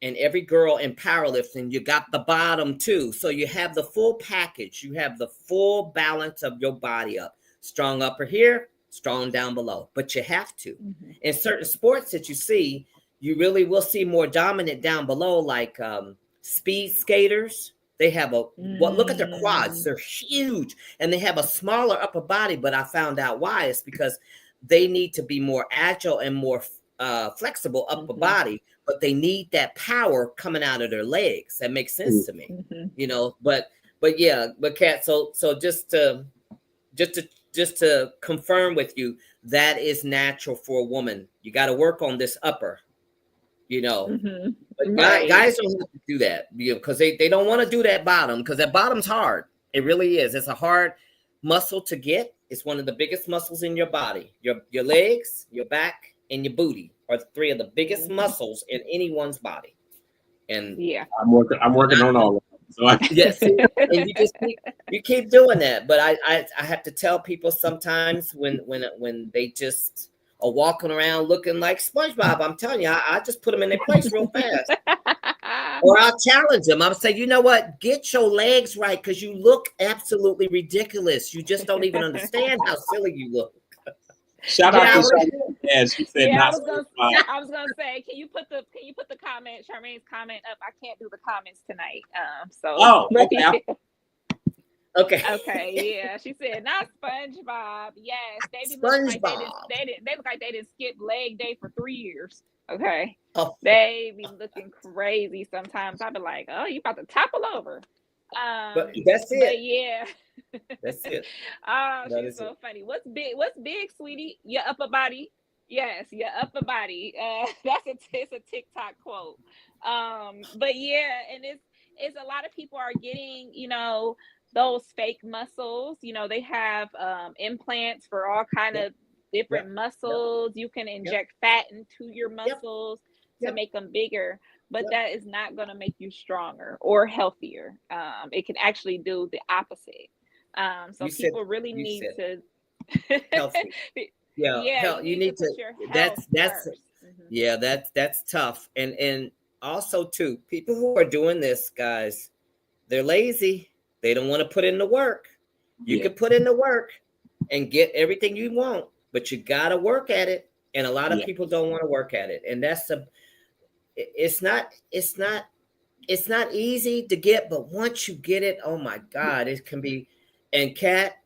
and every girl in powerlifting, you got the bottom too. So you have the full package. You have the full balance of your body up. Strong upper here, strong down below. But you have to. Mm-hmm. In certain sports that you see, you really will see more dominant down below, like speed skaters. They have look at their quads. They're huge. And they have a smaller upper body. But I found out why. It's because they need to be more agile and more flexible upper body. But they need that power coming out of their legs. That makes sense to me. You know, but Kat, so just to confirm with you, that is natural for a woman. You got to work on this upper, you know. But guys don't have to do that, you know, because they don't want to do that bottom, because that bottom's hard. It really is. It's a hard muscle to get. It's one of the biggest muscles in your body. Your legs, your back, and your booty are 3 of the biggest muscles in anyone's body. And I'm working on all of them. So yes, and you keep doing that. But I have to tell people sometimes when they just are walking around looking like SpongeBob, I'm telling you, I just put them in their place real fast. Or I'll challenge them. I'll say, you know what? Get your legs right, because you look absolutely ridiculous. You just don't even understand how silly you look. Shout out to Charmaine. Yeah, she said I was gonna say, can you put the comment, Charmaine's comment up? I can't do the comments tonight. Okay, yeah. She said not SpongeBob. Yes, they look like they didn't skip leg day for 3 years. Okay. They be looking crazy sometimes. I'd be like, oh, you about to topple over. But that's it. But yeah. That's it. Oh, she's so funny. What's big, sweetie? Your upper body. Yes, your upper body. It's a TikTok quote. But yeah, and it's a lot of people are getting, you know, those fake muscles. You know, they have implants for all kind of different muscles. You can inject fat into your muscles to make them bigger. But that is not going to make you stronger or healthier. It can actually do the opposite. So people really need to healthy. You need to. That's that's tough. And also too, people who are doing this, guys, they're lazy. They don't want to put in the work. You can put in the work and get everything you want, but you got to work at it. And a lot of people don't want to work at it, and it's not it's not easy to get, but once you get it, oh my God, it can be. And Kat,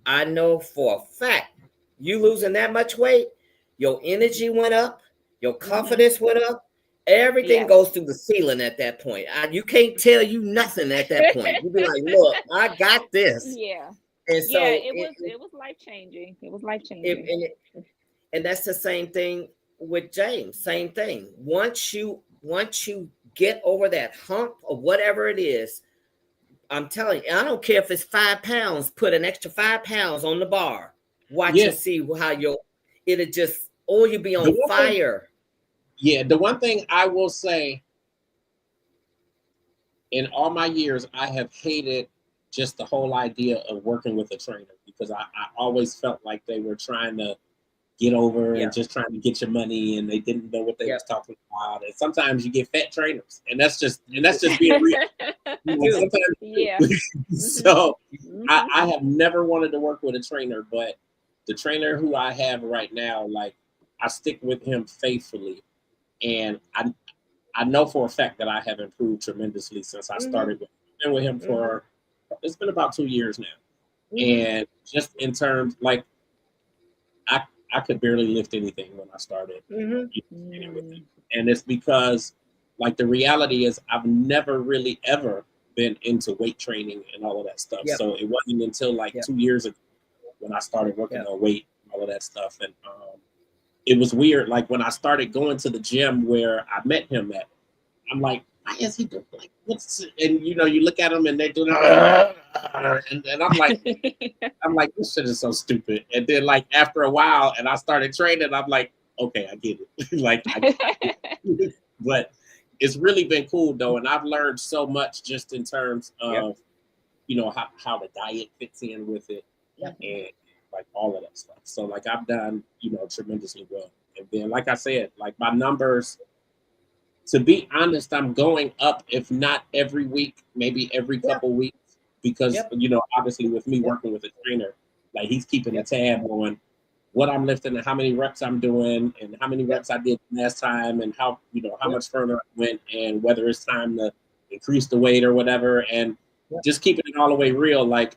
I know for a fact, you losing that much weight, your energy went up, your confidence went up. Everything goes through the ceiling at that point. You can't tell you nothing at that point. You be like, look, I got this. Yeah. And so it was life changing. It was life changing. And that's the same thing with James. Same thing. Once you get over that hump of whatever it is, I'm telling you, I don't care if it's 5 pounds, put an extra 5 pounds on the bar. Watch and see how it'll just, you'll be on fire. The one thing I will say, in all my years, I have hated just the whole idea of working with a trainer, because I always felt like they were trying to get over and just trying to get your money, and they didn't know what they was talking about. And sometimes you get fat trainers, and that's just being real. So I have never wanted to work with a trainer, but the trainer who I have right now, like, I stick with him faithfully, and I know for a fact that I have improved tremendously since I started with him for, it's been about 2 years now. And just in terms, like, I could barely lift anything when I started. And it's because, like, the reality is I've never really ever been into weight training and all of that stuff. So it wasn't until like 2 years ago when I started working on weight and all of that stuff. And it was weird. Like, when I started going to the gym where I met him at, I'm like, why is he doing, like, what's, and you look at him and they do that, and I'm like, this shit is so stupid. And then, like, after a while, and I started training, I'm like, okay, I get it. Like, but it's really been cool though, and I've learned so much just in terms of how the diet fits in with it, and like all of that stuff. So, like, I've done tremendously well. And then, like I said, like, my numbers, to be honest, I'm going up, if not every week, maybe every couple weeks, because obviously with me working with a trainer, like, he's keeping a tab on what I'm lifting and how many reps I'm doing and how many reps I did last time, and how how much further I went, and whether it's time to increase the weight or whatever. And just keeping it all the way real, like,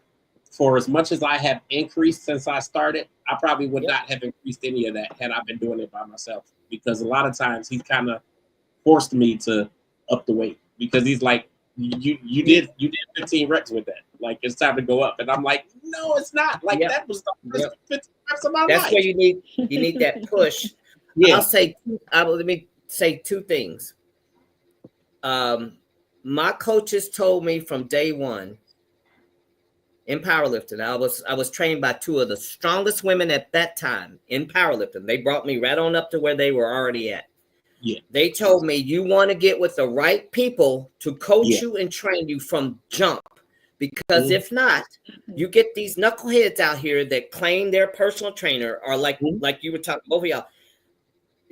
for as much as I have increased since I started, I probably would not have increased any of that had I been doing it by myself, because a lot of times he's kind of forced me to up the weight, because he's like, you did 15 reps with that, like, it's time to go up. And I'm like, no, it's not. Like, that was the first 15 reps of my life. That's where you need that push. Let me say two things. My coaches told me from day one in powerlifting, I was trained by two of the strongest women at that time in powerlifting. They brought me right on up to where they were already at. They told me, you want to get with the right people to coach you and train you from jump, because if not, you get these knuckleheads out here that claim they're personal trainer, or like you were talking, both of y'all,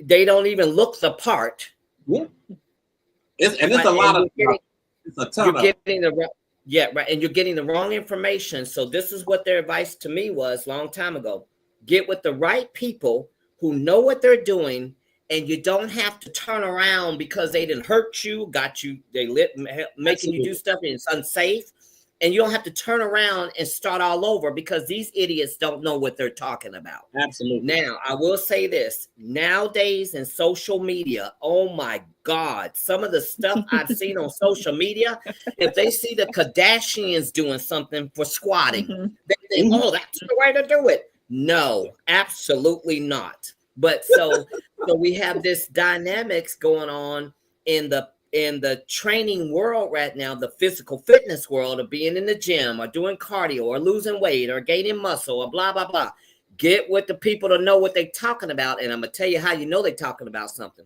they don't even look the part. It's a lot of, it's a ton of. And you're getting the wrong information. So this is what their advice to me was long time ago: get with the right people who know what they're doing. And you don't have to turn around because they didn't hurt you, making you do stuff and it's unsafe. And you don't have to turn around and start all over, because these idiots don't know what they're talking about. Absolutely. Now, I will say this. Nowadays in social media, oh my God, some of the stuff I've seen on social media, if they see the Kardashians doing something for squatting, they think, oh, that's the way to do it. No, absolutely not. But so we have this dynamics going on in the training world right now, the physical fitness world, of being in the gym or doing cardio or losing weight or gaining muscle or blah, blah, blah. Get with the people to know what they're talking about. And I'm going to tell you how you know they're talking about something.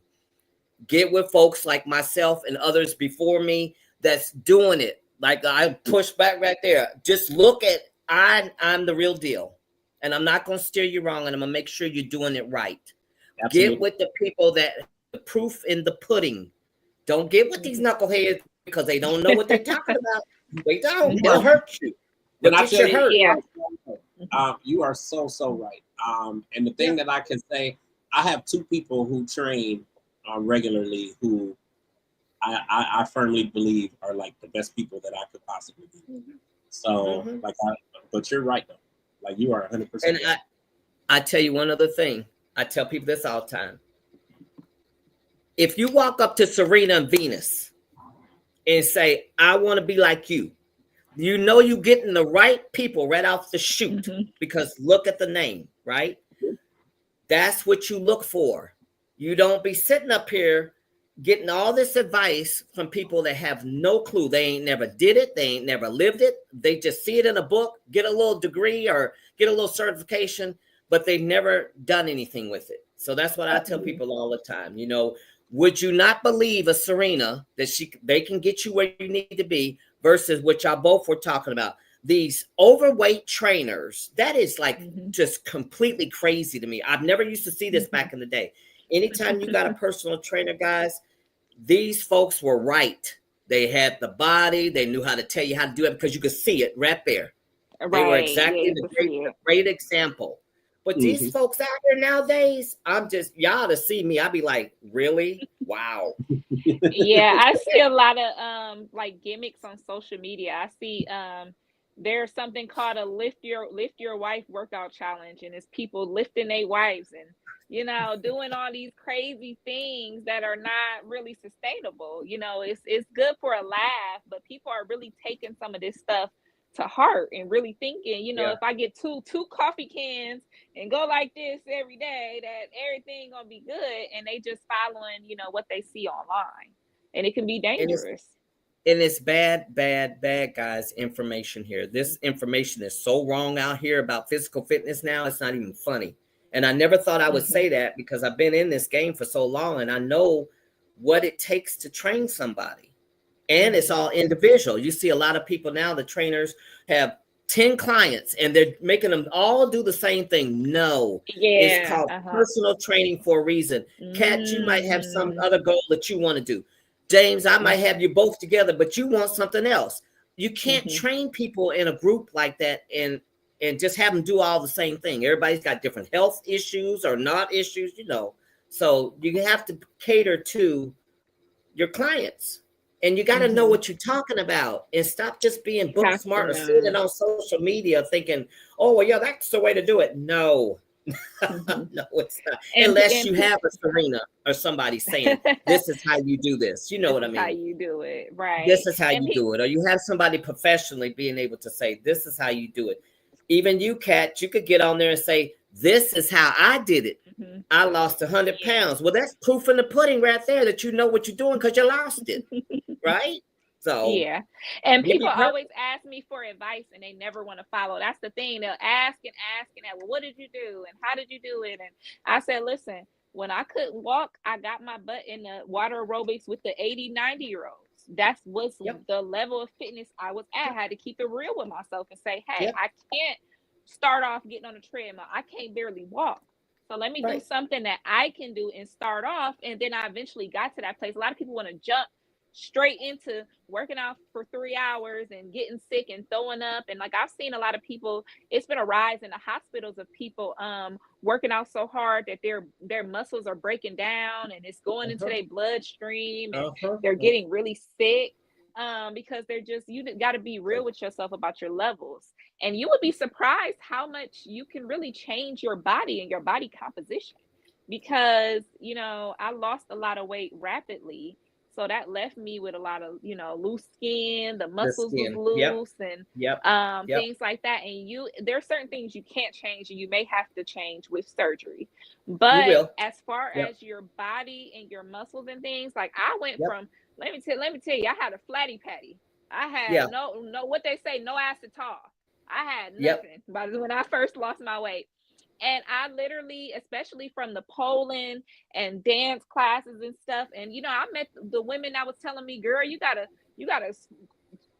Get with folks like myself and others before me that's doing it. Like, I push back right there. Just look at, I'm the real deal. And I'm not going to steer you wrong, and I'm going to make sure you're doing it right. Absolutely. Get with the people that the proof in the pudding. Don't get with these knuckleheads because they don't know what they're talking about. They don't. They'll hurt you. And I tell you, you are so right. And the thing that I can say, I have two people who train regularly who I firmly believe are like the best people that I could possibly be. So but you're right though. Like you are 100%. And I tell you one other thing. I tell people this all the time. If you walk up to Serena and Venus and say, I want to be like you, you know you're getting the right people right off the shoot, because look at the name, right? That's what you look for. You don't be sitting up here getting all this advice from people that have no clue. They ain't never did it. They ain't never lived it. They just see it in a book, get a little degree or get a little certification, but they've never done anything with it. So that's what I tell people all the time. You know, would you not believe a Serena that they can get you where you need to be versus what y'all both were talking about? These overweight trainers, that is like just completely crazy to me. I've never used to see this back in the day. Anytime you got a personal trainer, guys, these folks were right. They had the body. They knew how to tell you how to do it because you could see it right there. Right. They were exactly the great example. But these folks out here nowadays, y'all to see me, I'd be like, really? Wow. Yeah, I see a lot of like gimmicks on social media. I see there's something called a lift your wife workout challenge, and it's people lifting their wives and doing all these crazy things that are not really sustainable. It's good for a laugh, but people are really taking some of this stuff to heart and really thinking, if I get two coffee cans and go like this every day, that everything gonna be good, and they just following, what they see online, and it can be dangerous. And it's bad, guys, information here. This information is so wrong out here about physical fitness now. It's not even funny. And I never thought I would say that because I've been in this game for so long and I know what it takes to train somebody. And it's all individual. You see a lot of people now, the trainers have 10 clients and they're making them all do the same thing. No, it's called personal training for a reason. Kat, you might have some other goal that you want to do. James, I might have you both together, but you want something else. You can't train people in a group like that and just have them do all the same thing. Everybody's got different health issues or not issues, So you have to cater to your clients. And you got to know what you're talking about and stop just being book smart or sitting on social media thinking, oh, well, yeah, that's the way to do it. No. No, it's not. Unless you have a Serena or somebody saying, this is how you do this. You know what I mean? How you do it, right? This is how you do it. Or you have somebody professionally being able to say, this is how you do it. Even you, Kat, you could get on there and say, this is how I did it. I lost 100 pounds. Well, that's proof in the pudding right there that you know what you're doing because you lost it. Right? So yeah. And people always ask me for advice and they never want to follow. That's the thing. They'll ask and well, what did you do? And how did you do it? And I said, listen, when I couldn't walk, I got my butt in the water aerobics with the 80, 90-year-olds. That's what's the level of fitness I was at. I had to keep it real with myself and say, hey, I can't start off getting on a treadmill. I can't barely walk. So let me do something that I can do and start off. And then I eventually got to that place. A lot of people want to jump straight into working out for 3 hours and getting sick and throwing up. And like I've seen a lot of people, it's been a rise in the hospitals of people working out so hard that their muscles are breaking down and it's going into their bloodstream and they're getting really sick because you got to be real with yourself about your levels. And you would be surprised how much you can really change your body and your body composition because, I lost a lot of weight rapidly. So that left me with a lot of, loose skin, the muscles was loose and things like that. And there are certain things you can't change and you may have to change with surgery. But as far as your body and your muscles and things, like I went from, let me tell you, I had a flatty patty. I had no, what they say, no acetol. I had nothing by when I first lost my weight. And I literally, especially from the polling and dance classes and stuff, and I met the women that was telling me, girl, you gotta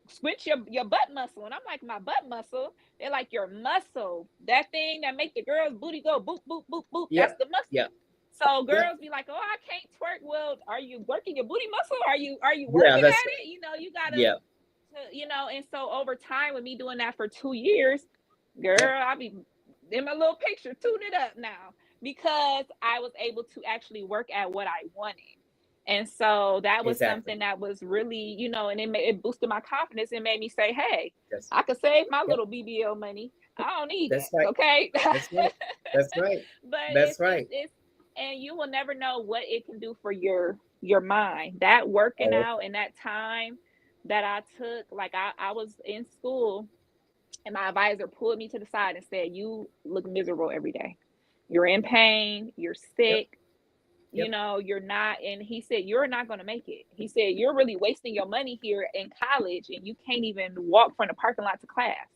switch your butt muscle. And I'm like, my butt muscle? They're like, your muscle, that thing that make the girl's booty go boop, boop, boop, boop. That's the muscle. So girls be like, oh, I can't twerk. Well, are you working your booty muscle? Are you working at it? You gotta and so over time with me doing that for 2 years, girl, I'll be in my little picture, tune it up now because I was able to actually work at what I wanted. And so that was Exactly. something that was really, you know, and it boosted my confidence and made me say, hey, Yes. I could save my Yep. little BBL money. I don't need That's that. right. Okay. That's right. That's right. But That's right. it's, and you will never know what it can do for your mind. That working Oh, out and that time that I took, like I was in school and my advisor pulled me to the side and said, you look miserable every day. You're in pain, you're yep. sick, you Yep. know, you're not. And he said, you're not going to make it. He said, you're really wasting your money here in college and you can't even walk from the parking lot to class.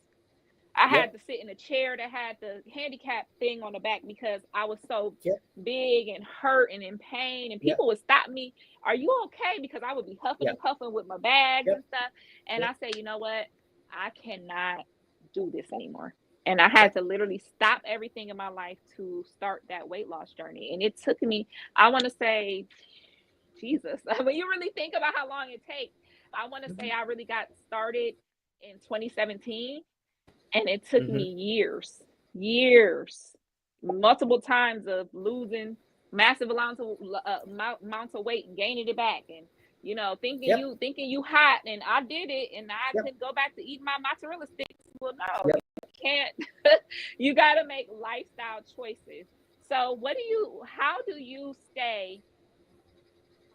I had Yep. to sit in a chair that had the handicap thing on the back because I was so Yep. big and hurt and in pain. And Yep. people would stop me, are you okay? Because I would be huffing and Yep. puffing with my bags Yep. and stuff. And Yep. I said, you know what? I cannot do this anymore. And I had Yep. to literally stop everything in my life to start that weight loss journey. And it took me, I want to say, Jesus, when you really think about how long it takes, I want to say I really got started in 2017. And it took Mm-hmm. me years, multiple times of losing massive amounts of weight and gaining it back. And, you know, thinking Yep. you hot, and I did it, and I Yep. could go back to eating my mozzarella sticks. Well, no, Yep. you can't. You got to make lifestyle choices. So how do you stay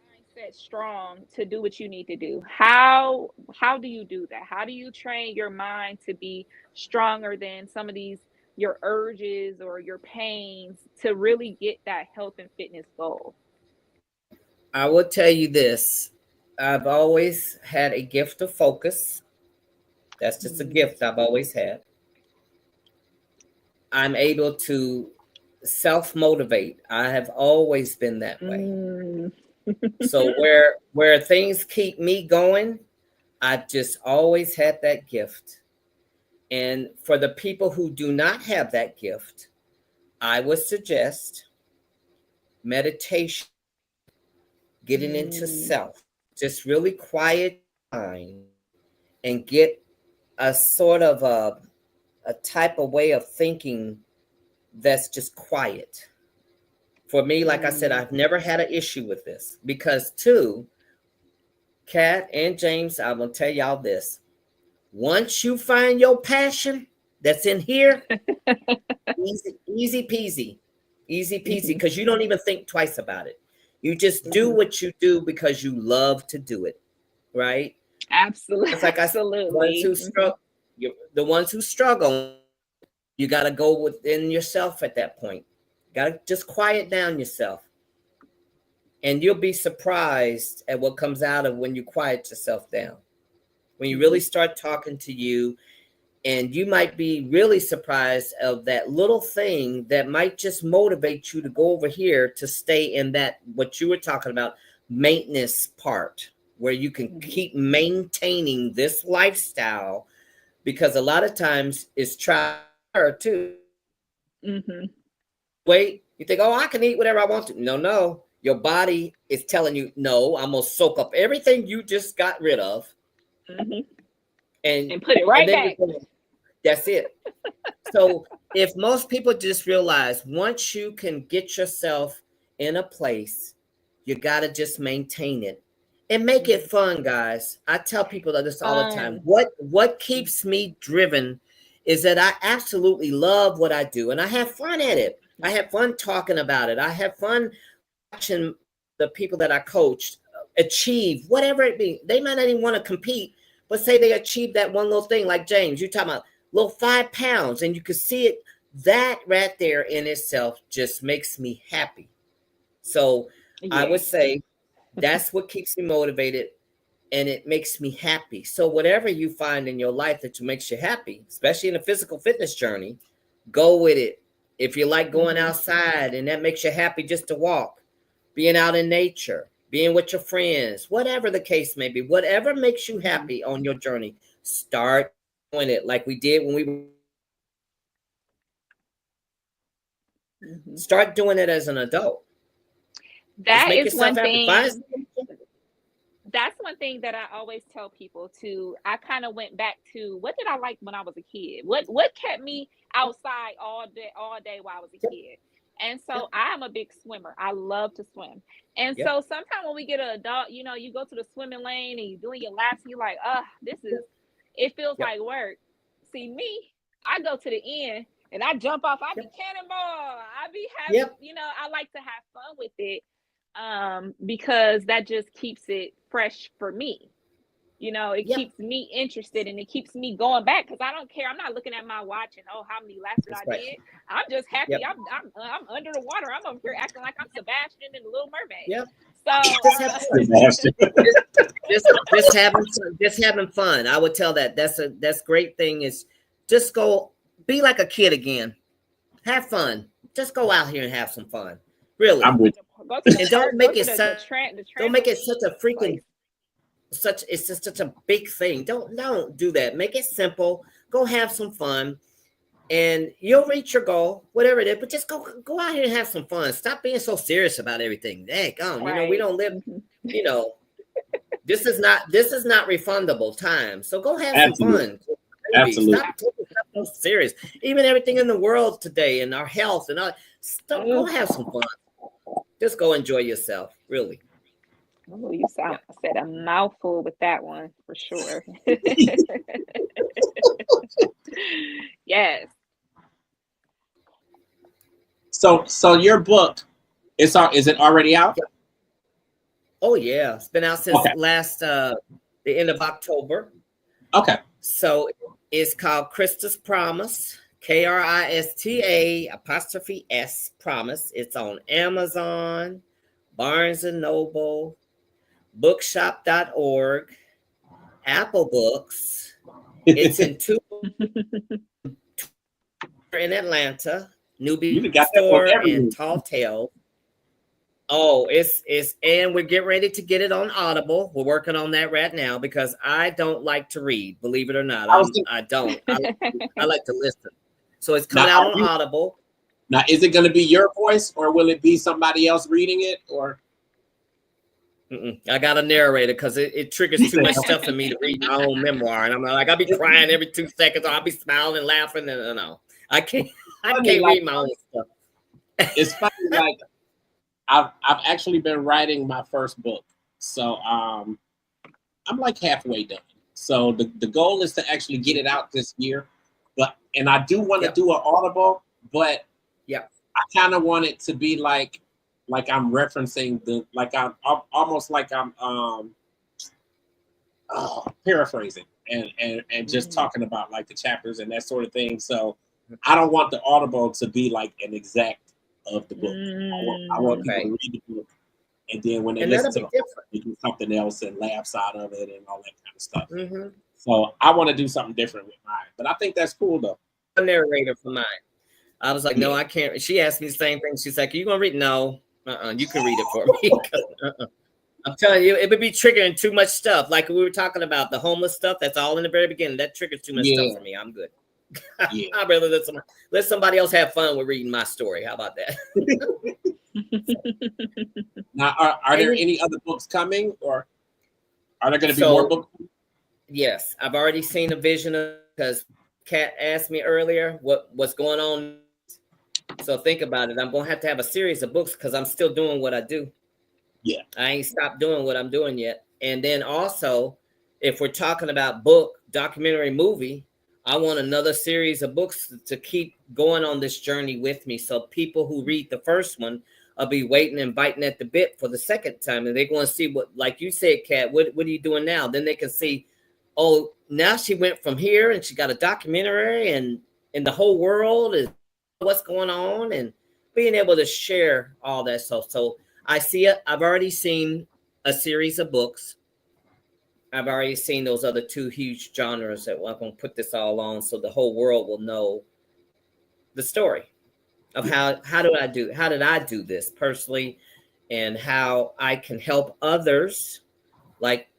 mindset strong to do what you need to do? How do you do that? How do you train your mind to be stronger than some of these your urges or your pains to really get that health and fitness goal? I will tell you this. I've always had a gift of focus. That's just a gift I've always had. I'm able to self motivate. I have always been that way. Mm. So where things keep me going, I've just always had that gift. And for the people who do not have that gift, I would suggest meditation, getting into self, just really quiet mind and get a sort of a type of way of thinking that's just quiet. For me, like I said, I've never had an issue with this because, too, Kat and James, I'm going to tell y'all this. Once you find your passion that's in here, easy peasy, because you don't even think twice about it. You just do what you do because you love to do it, right? Absolutely. It's like I said, the ones who struggle, you got to go within yourself at that point. Got to just quiet down yourself. And you'll be surprised at what comes out of when you quiet yourself down. When you really start talking to you, and you might be really surprised of that little thing that might just motivate you to go over here to stay in that, what you were talking about, maintenance part, where you can keep maintaining this lifestyle, because a lot of times it's trial too. Wait, you think, oh, I can eat whatever I want to. No. Your body is telling you, no, I'm going to soak up everything you just got rid of and put it right back. That's it. So if most people just realize once you can get yourself in a place, you got to just maintain it and make it fun, guys. I tell people this all the time. What keeps me driven is that I absolutely love what I do and I have fun at it. I have fun talking about it. I have fun watching the people that I coached achieve whatever it be. They might not even want to compete, but say they achieve that one little thing, like James, you're talking about little 5 pounds, and you can see it. That right there in itself just makes me happy. So I would say that's what keeps me motivated, and it makes me happy. So whatever you find in your life that makes you happy, especially in a physical fitness journey, go with it. If you like going outside and that makes you happy just to walk, being out in nature, being with your friends, whatever the case may be, whatever makes you happy on your journey, start doing it like we did when we were. Start doing it as an adult. That is one thing. That's one thing that I always tell people too. I kind of went back to, what did I like when I was a kid? What kept me outside all day while I was a kid? And so I'm a big swimmer. I love to swim. And so sometimes when we get an adult, you know, you go to the swimming lane and you're doing your laps and you're like, it feels like work. See me, I go to the end and I jump off. I be cannonball. I be having, you know, I like to have fun with it because that just keeps it fresh for me. You know, it keeps me interested and it keeps me going back because I don't care. I'm not looking at my watch and how many laps did I did. I'm just happy. I'm under the water. I'm over here acting like I'm Sebastian in the Little Mermaid. So just having fun. I would tell that's great thing is just go be like a kid again. Have fun. Just go out here and have some fun. Really. I'm with you. And don't make it such a freaking it's just such a big thing. Don't do that. Make it simple. Go have some fun, and you'll reach your goal, whatever it is. But just go out here and have some fun. Stop being so serious about everything. Dang, you know, we don't live. You know, this is not refundable time. So go have some fun. Absolutely. Stop taking stuff so serious. Even everything in the world today and our health and all. Go have some fun. Just go enjoy yourself. Really. Oh, you said a mouthful with that one for sure. Yes. So your book, is it already out? Oh yeah, it's been out since last the end of October. Okay. So it's called Krista's Promise, KRISTA' Promise. It's on Amazon, Barnes and Noble, bookshop.org, Apple Books. It's in two in Atlanta, Newbie Store and Tall Tale. Oh, it's and we're getting ready to get it on Audible. We're working on that right now because I don't like to read, believe it or not. I don't. I like to listen. So it's coming out on Audible. Now, is it going to be your voice or will it be somebody else reading it or? I got a narrator because it triggers too much stuff in me to read my own memoir, and I'm like, I'll be crying every 2 seconds, or I'll be smiling and laughing, and no, I can't read my own stuff. It's funny, like I've actually been writing my first book, so I'm like halfway done. So the goal is to actually get it out this year, and I do want to do an Audible, but I kind of want it to be like I'm referencing I'm almost like I'm paraphrasing and just talking about like the chapters and that sort of thing. So I don't want the Audible to be like an exact of the book. I want people to read the book, and then when they listen to it, they do something else and laughs out of it and all that kind of stuff. So I want to do something different with mine, but I think that's cool though. A narrator for mine. I was like, no, I can't. She asked me the same thing. She's like, "Are you gonna read?" No. You can read it for me. I'm telling you, it would be triggering too much stuff. Like we were talking about the homeless stuff. That's all in the very beginning. That triggers too much stuff for me. I'm good. I'd rather let somebody else have fun with reading my story. How about that? Now, are there any other books coming, or are there going to be more books? Yes, I've already seen a vision because Kat asked me earlier what's going on. So think about it. I'm going to have a series of books because I'm still doing what I do. Yeah. I ain't stopped doing what I'm doing yet. And then also, if we're talking about book, documentary, movie, I want another series of books to keep going on this journey with me. So people who read the first one will be waiting and biting at the bit for the second time. And they're going to see what, like you said, Kat, what are you doing now? Then they can see, oh, now she went from here and she got a documentary and the whole world is what's going on and being able to share all that stuff. So I see it. I've already seen a series of books. I've already seen those other two huge genres that I'm going to put this all on so the whole world will know the story of how did I do this personally and how I can help others, like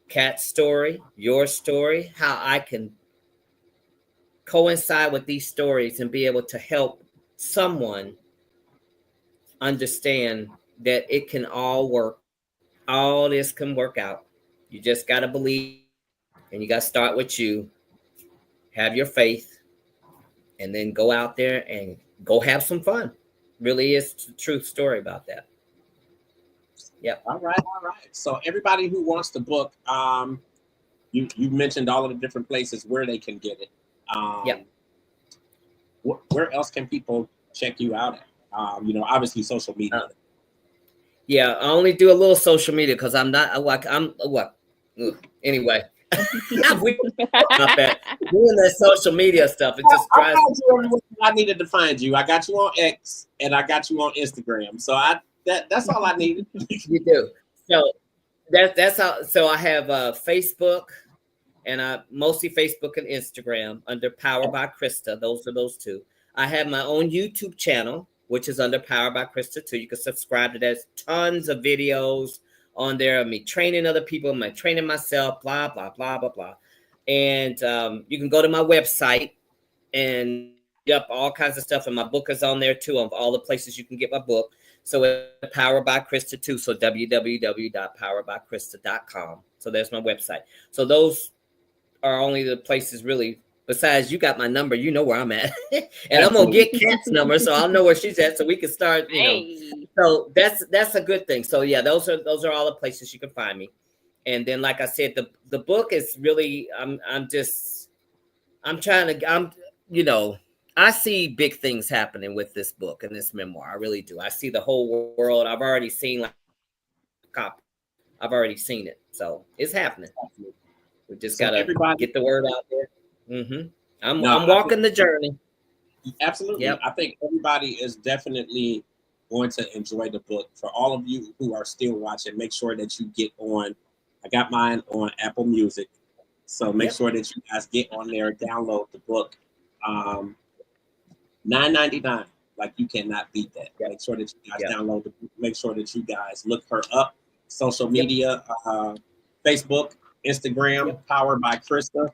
Kat's story, your story, how I can coincide with these stories and be able to help someone understand that it can all work. All this can work out. You just got to believe, and you got to start with you, have your faith, and then go out there and go have some fun. really is a true story about that. Yep. All right. So everybody who wants the book, you mentioned all of the different places where they can get it. Yep. Where else can people check you out at? Obviously social media. Yeah, I only do a little social media because I'm not like anyway. We about that doing that social media stuff. It just drives. I found you everywhere I needed to find you. I got you on X and I got you on Instagram. So that's all I needed. You do. So that's how. So I have Facebook, and I mostly Facebook and Instagram under Power by Krista. Those are those two. I have my own YouTube channel, which is under Power by Krista too. You can subscribe to that. There's tons of videos on there of me training other people, my training myself, blah, blah, blah, blah, blah. And you can go to my website and up all kinds of stuff. And my book is on there too, of all the places you can get my book. So it's Power by Krista too. So www.powerbykrista.com. So there's my website. So those are only the places really. Besides, you got my number, you know where I'm at. And I'm gonna get Kat's number, so I'll know where she's at, so we can start, So that's a good thing. So yeah, those are all the places you can find me. And then, like I said, the book is really, I see big things happening with this book and this memoir. I really do. I see the whole world. I've already seen I've already seen it. So it's happening. We just gotta get the word out there. Mm-hmm. I'm walking the journey. Absolutely. Yep. I think everybody is definitely going to enjoy the book. For all of you who are still watching, make sure that you get on. I got mine on Apple Music. So make sure that you guys get on there, download the book. $9.99. Like, you cannot beat that. Make sure that you guys download the book. Make sure that you guys look her up. Social media, Facebook, Instagram, Powered by Krista.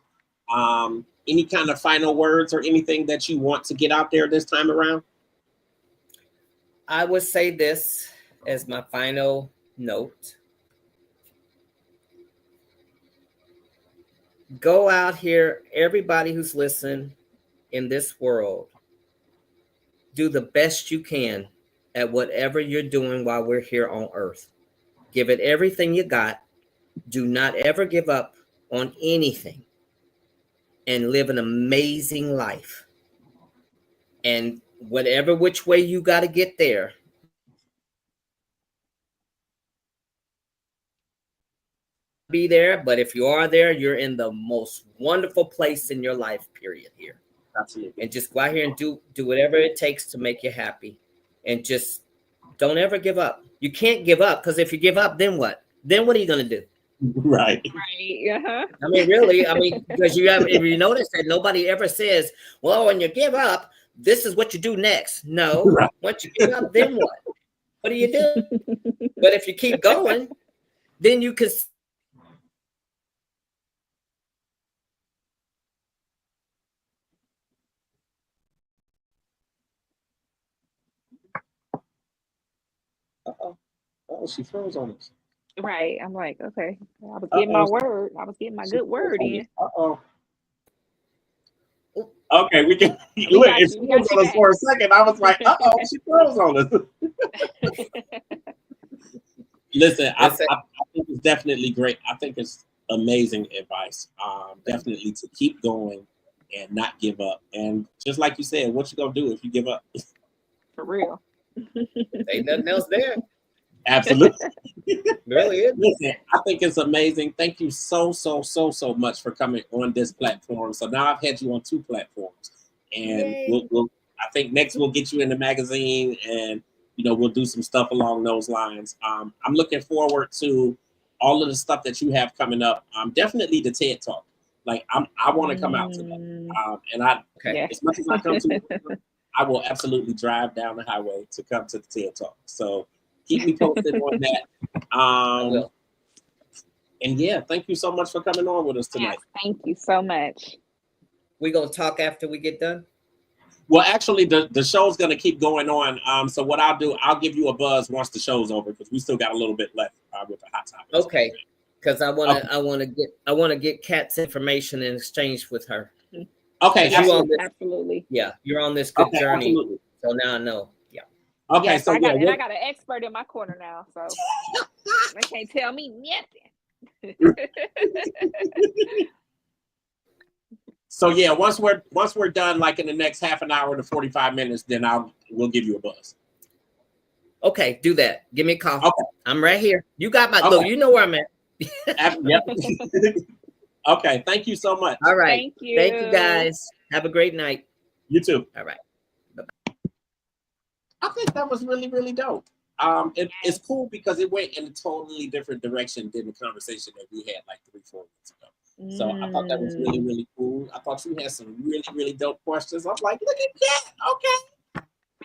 Any kind of final words or anything that you want to get out there this time around? I would say this as my final note. Go out here, everybody who's listening in this world, do the best you can at whatever you're doing while we're here on earth. Give it everything you got. Do not ever give up on anything. And live an amazing life. And whatever which way you got to get there, be there. But if you are there, you're in the most wonderful place in your life, period, here. Absolutely. And just go out here and do whatever it takes to make you happy. And just don't ever give up. You can't give up, because if you give up, then what? Then what are you going to do? Right. Uh-huh. I mean, really, because if you notice that nobody ever says, well, when you give up, this is what you do next. No, right. Once you give up, then what? What do you do? But if you keep going, then you can. Oh, she froze on us. Right. I'm like, okay. I was getting my word. I was getting my good word in. Okay, we can. If she froze on us for a second, I was like, she froze on us. Listen, I think it's definitely great. I think it's amazing advice. Definitely to keep going and not give up. And just like you said, what you gonna do if you give up? For real. Ain't nothing else there. Absolutely. Really is. Listen, I think it's amazing. Thank you so much for coming on this platform. So now I've had you on 2 platforms, and we'll I think next we'll get you in the magazine, and we'll do some stuff along those lines. I'm looking forward to all of the stuff that you have coming up. Definitely the TED Talk. Like, I want to come out to that. And as much as I come to it, I will absolutely drive down the highway to come to the TED Talk. So keep me posted on that. And thank you so much for coming on with us tonight. Yes, thank you so much. We're going to talk after we get done? Well, actually, the show's going to keep going on. So what I'll do, I'll give you a buzz once the show's over, because we still got a little bit left with the hot topics. Okay, because I want to get Kat's information in exchange with her. Okay, absolutely. Yeah, you're on this good journey. Absolutely. So now I know. Yeah. Okay, Yes, so I got yeah, I got an expert in my corner now, so they can't tell me nothing. so yeah, once we're done, like in the next half an hour to 45 minutes, then we'll give you a buzz. Okay, do that. Give me a call. Okay. I'm right here. You got my Okay. look. You know where I'm at. Yep. Okay. Thank you so much. All right. Thank you, Guys. Have a great night. You too. All right. I think that was really, really dope. It's cool because it went in a totally different direction than the conversation that we had like 3-4 weeks ago. So I thought that was really, really cool. I thought you had some really, really dope questions. I'm like, look at Kat. Okay.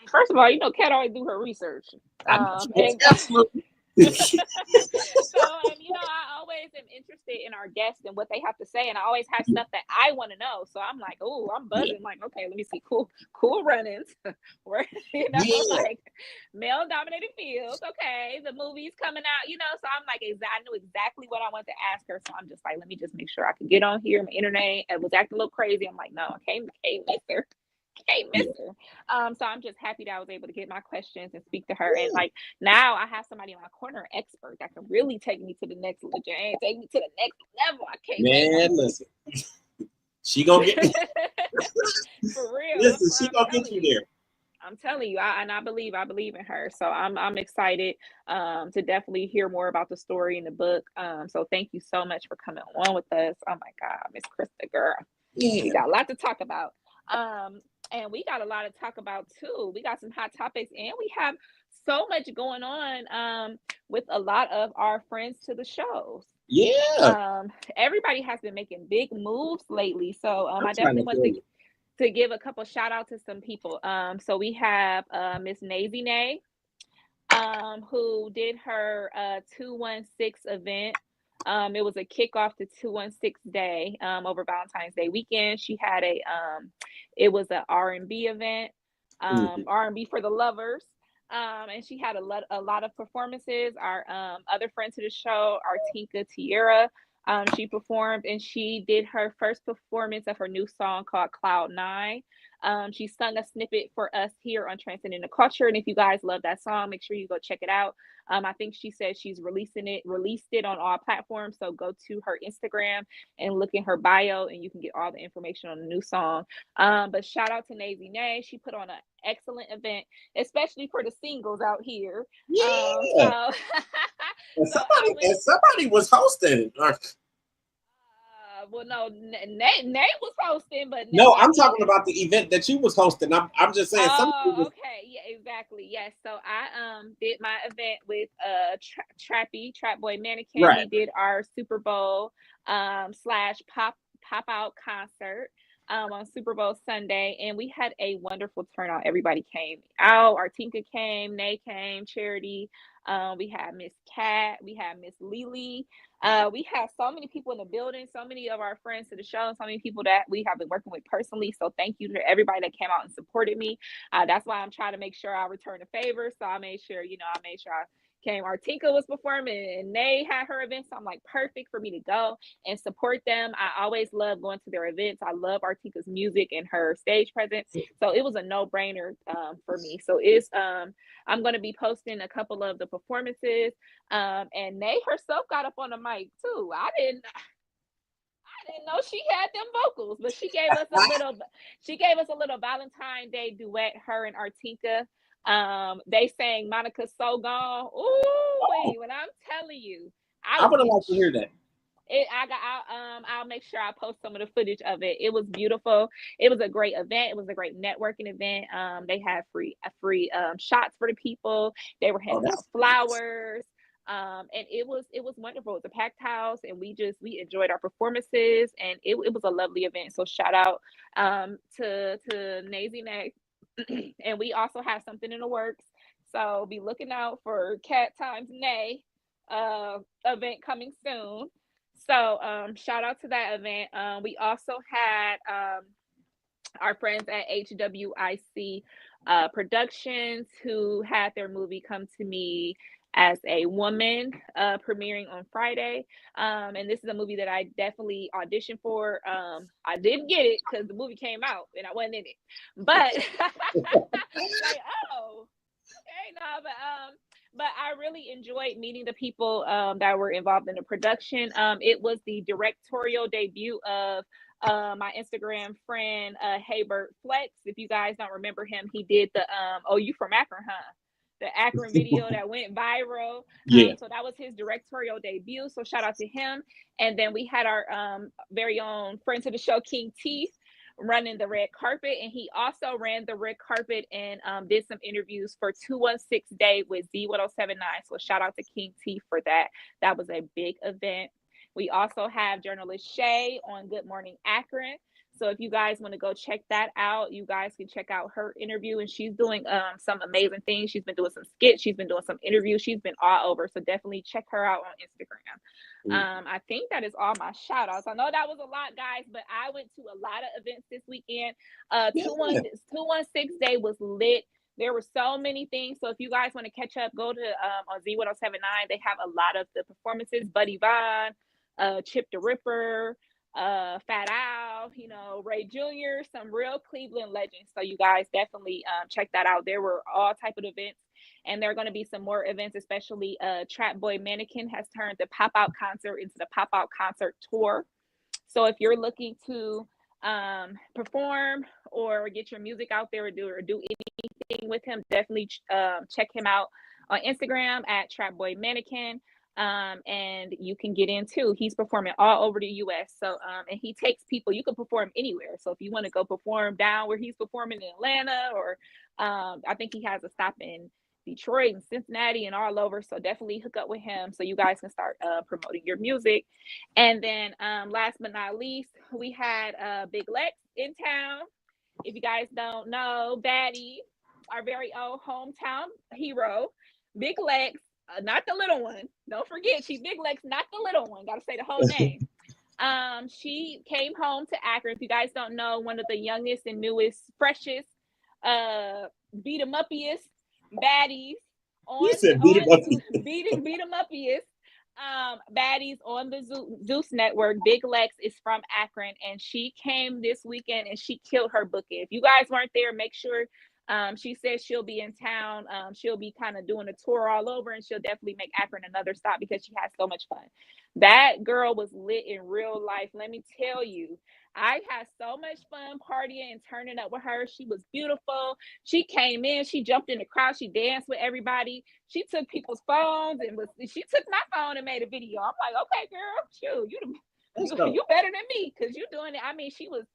First of all, you know, Kat always do her research. Absolutely. So, and you know, I always am interested in our guests and what they have to say, and I always have stuff that I want to know. So I'm like, oh, I'm buzzing. Like, okay, let me see, cool run-ins. Where, you know, like male-dominated fields. Okay, the movie's coming out. You know, so I'm like, I knew exactly what I wanted to ask her. So I'm just like, let me just make sure I could get on here. My internet it was acting a little crazy. I'm like, no, I can't miss her. Can't miss her. So I'm just happy that I was able to get my questions and speak to her. And like now I have somebody in my corner, expert, that can really take me to the next level. Take me to the next level. I can't wait. Listen. She gonna get for real. Listen, she gonna get you there. I'm telling you, I believe in her. So I'm excited to definitely hear more about the story in the book. So thank you so much for coming on with us. Oh my God, Miss Krista, girl. Yeah. We got a lot to talk about. And we got a lot to talk about too. We got some hot topics, and we have so much going on with a lot of our friends to the shows. Yeah. Everybody has been making big moves lately. So I definitely want to give a couple shout out to some people. So we have Miss Nazy Nay, who did her 216 event. It was a kickoff to 216 Day over Valentine's Day weekend. She had it was an R&B event, R&B for the lovers. And she had a lot of performances. Our other friend to the show, Artinka Tierra, she performed, and she did her first performance of her new song called Cloud 9. She sung a snippet for us here on Transcending the Culture, and if you guys love that song, make sure you go check it out. I think she said she's released it on all platforms, so go to her Instagram and look in her bio, and you can get all the information on the new song. But shout out to Nazy Nay. She put on an excellent event, especially for the singles out here. Yeah. Somebody was hosting. Well, no, Nate was hosting, but no, I'm talking about the event that you was hosting. I'm just saying. Okay, yeah, exactly. Yes, so I did my event with Trap Boy Mannequin. Right. We did our Super Bowl / pop out concert on Super Bowl Sunday, and we had a wonderful turnout. Everybody came out. Artinka came, Nay came, Charity. We had Miss Kat, we had Miss Lily. We have so many people in the building, so many of our friends to the show, and so many people that we have been working with personally. So thank you to everybody that came out and supported me. That's why I'm trying to make sure I return a favor. So I made sure, I came. Artinka was performing, and they had her event. So I'm like, perfect for me to go and support them. I always love going to their events. I love Artinka's music and her stage presence. So it was a no-brainer for me. So I'm going to be posting a couple of the performances. And Nay herself got up on the mic too. I didn't know she had them vocals, but she gave us a little Valentine's Day duet, her and Artinka. They sang Monica's So Gone. Ooh, when I'm telling you, I would have liked to hear that. I'll make sure I post some of the footage of it. It was beautiful. It was a great event. It was a great networking event. They had free shots for the people. They were handing out flowers. And it was wonderful. It was a packed house, and we enjoyed our performances, and it was a lovely event. So shout out to Nazy Nay. And we also have something in the works. So be looking out for Cat Times Nay event coming soon. So shout out to that event. We also had our friends at HWIC Productions, who had their movie Come to Me as a Woman premiering on Friday. And this is a movie that I definitely auditioned for. I didn't get it because the movie came out and I wasn't in it. But like, oh, but I really enjoyed meeting the people that were involved in the production. It was the directorial debut of my Instagram friend Haybert Flex. If you guys don't remember him, he did the oh, you from Akron, huh? The Akron video that went viral. Yeah. So that was his directorial debut. So shout out to him. And then we had our very own friend to the show, King Teeth, running the red carpet. And he also ran the red carpet and did some interviews for 216 Day with Z1079. So shout out to King Teeth for that. That was a big event. We also have journalist Shay on Good Morning Akron. So if you guys want to go check that out, you guys can check out her interview, and she's doing some amazing things. She's been doing some skits. She's been doing some interviews. She's been all over. So definitely check her out on Instagram. I think that is all my shout outs. I know that was a lot, guys, but I went to a lot of events this weekend. 216 Day was lit. There were so many things. So if you guys want to catch up, go to on Z1079. They have a lot of the performances. Buddy Vaughn, Chip the Ripper, Fat Al, you know, Ray Jr., some real Cleveland legends. So you guys definitely check that out. There were all type of events, and there are going to be some more events, especially Trap Boy Mannequin has turned the pop-out concert into the pop-out concert tour. So if you're looking to perform or get your music out there or do anything with him, definitely check him out on Instagram at Trap Boy Mannequin. And you can get in too. He's performing all over the US. So and he takes people, you can perform anywhere. So if you want to go perform down where he's performing in Atlanta, or I think he has a stop in Detroit and Cincinnati and all over. So definitely hook up with him so you guys can start promoting your music. And then last but not least, we had Big Lex in town. If you guys don't know, Baddie, our very own hometown hero, Big Lex. Not the little one. Don't forget, she's Big Lex, not the little one. Got to say the whole name. She came home to Akron. If you guys don't know, one of the youngest and newest, freshest, beat 'em uppiest baddies on. You said beat 'em uppiest. Beat 'em uppiest. Baddies on the Zeus Network. Big Lex is from Akron, and she came this weekend and she killed her booking. If you guys weren't there, make sure. She says she'll be in town. She'll be kind of doing a tour all over, and she'll definitely make Akron another stop because she has so much fun. That girl was lit in real life. Let me tell you, I had so much fun partying and turning up with her. She was beautiful. She came in, she jumped in the crowd, she danced with everybody. She took people's phones and she took my phone and made a video. I'm like, okay, girl, you better than me because you doing it. I mean, she was.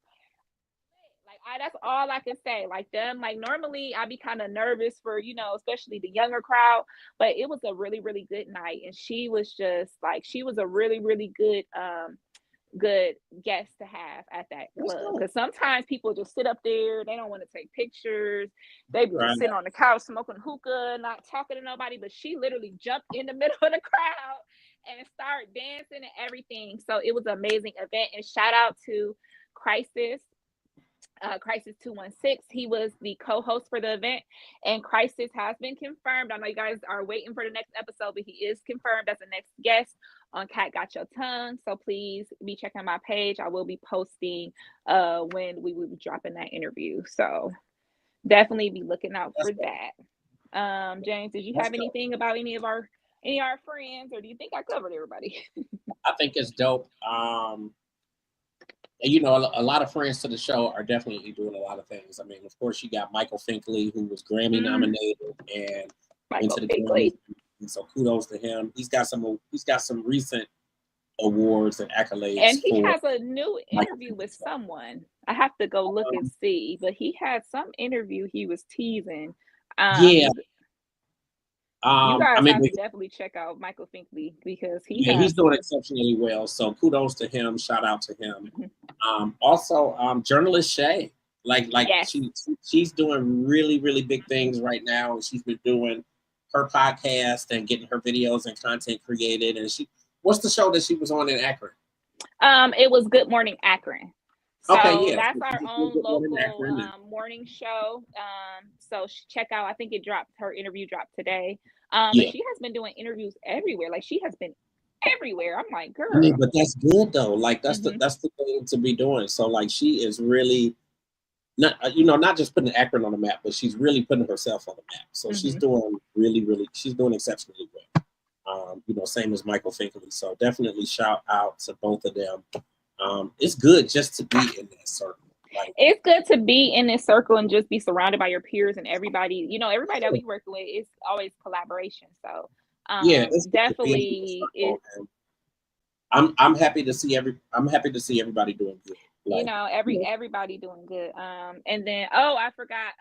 That's all I can say. Like them, like normally I'd be kind of nervous for, you know, especially the younger crowd, but it was a really, really good night. And she was just like, she was a really, really good, good guest to have at that club. Because sometimes people just sit up there, they don't want to take pictures. They be sitting on the couch smoking hookah, not talking to nobody. But she literally jumped in the middle of the crowd and started dancing and everything. So it was an amazing event. And shout out to Crisis 216. He was the co-host for the event, and Crisis has been confirmed. I know you guys are waiting for the next episode, but he is confirmed as the next guest on Cat Got Your Tongue. So please be checking my page. I will be posting when we will be dropping that interview. So definitely be looking out for that. James, did you have anything about any of our friends, or do you think I covered everybody? I think it's dope. And, you know, a lot of friends to the show are definitely doing a lot of things. I mean, of course, you got Michael Finkley, who was Grammy nominated and into the Grammy. And so kudos to him. He's got some recent awards and accolades. And he has a new interview with someone. I have to go look and see, but he had some interview he was teasing. Yeah. You guys have to definitely check out Michael Finkley because he's doing exceptionally well. So kudos to him. Shout out to him. Also, journalist Shay, yes. she's doing really, really big things right now. She's been doing her podcast and getting her videos and content created. And what's the show that she was on in Akron? It was Good Morning Akron. So that's our own local morning show. So check out. I think her interview dropped today. But she has been doing interviews everywhere. Like she has been everywhere. I'm like, girl. I mean, but that's good though. Like that's the thing to be doing. So like she is really not just putting Akron on the map, but she's really putting herself on the map. So she's doing she's doing exceptionally well. Same as Michael Finkley. So definitely shout out to both of them. It's good just to be in that circle. It's good to be in this circle and just be surrounded by your peers and everybody. Everybody that we work with, it's always collaboration. So it's definitely I'm happy to see everybody doing good. Everybody doing good. And then I forgot,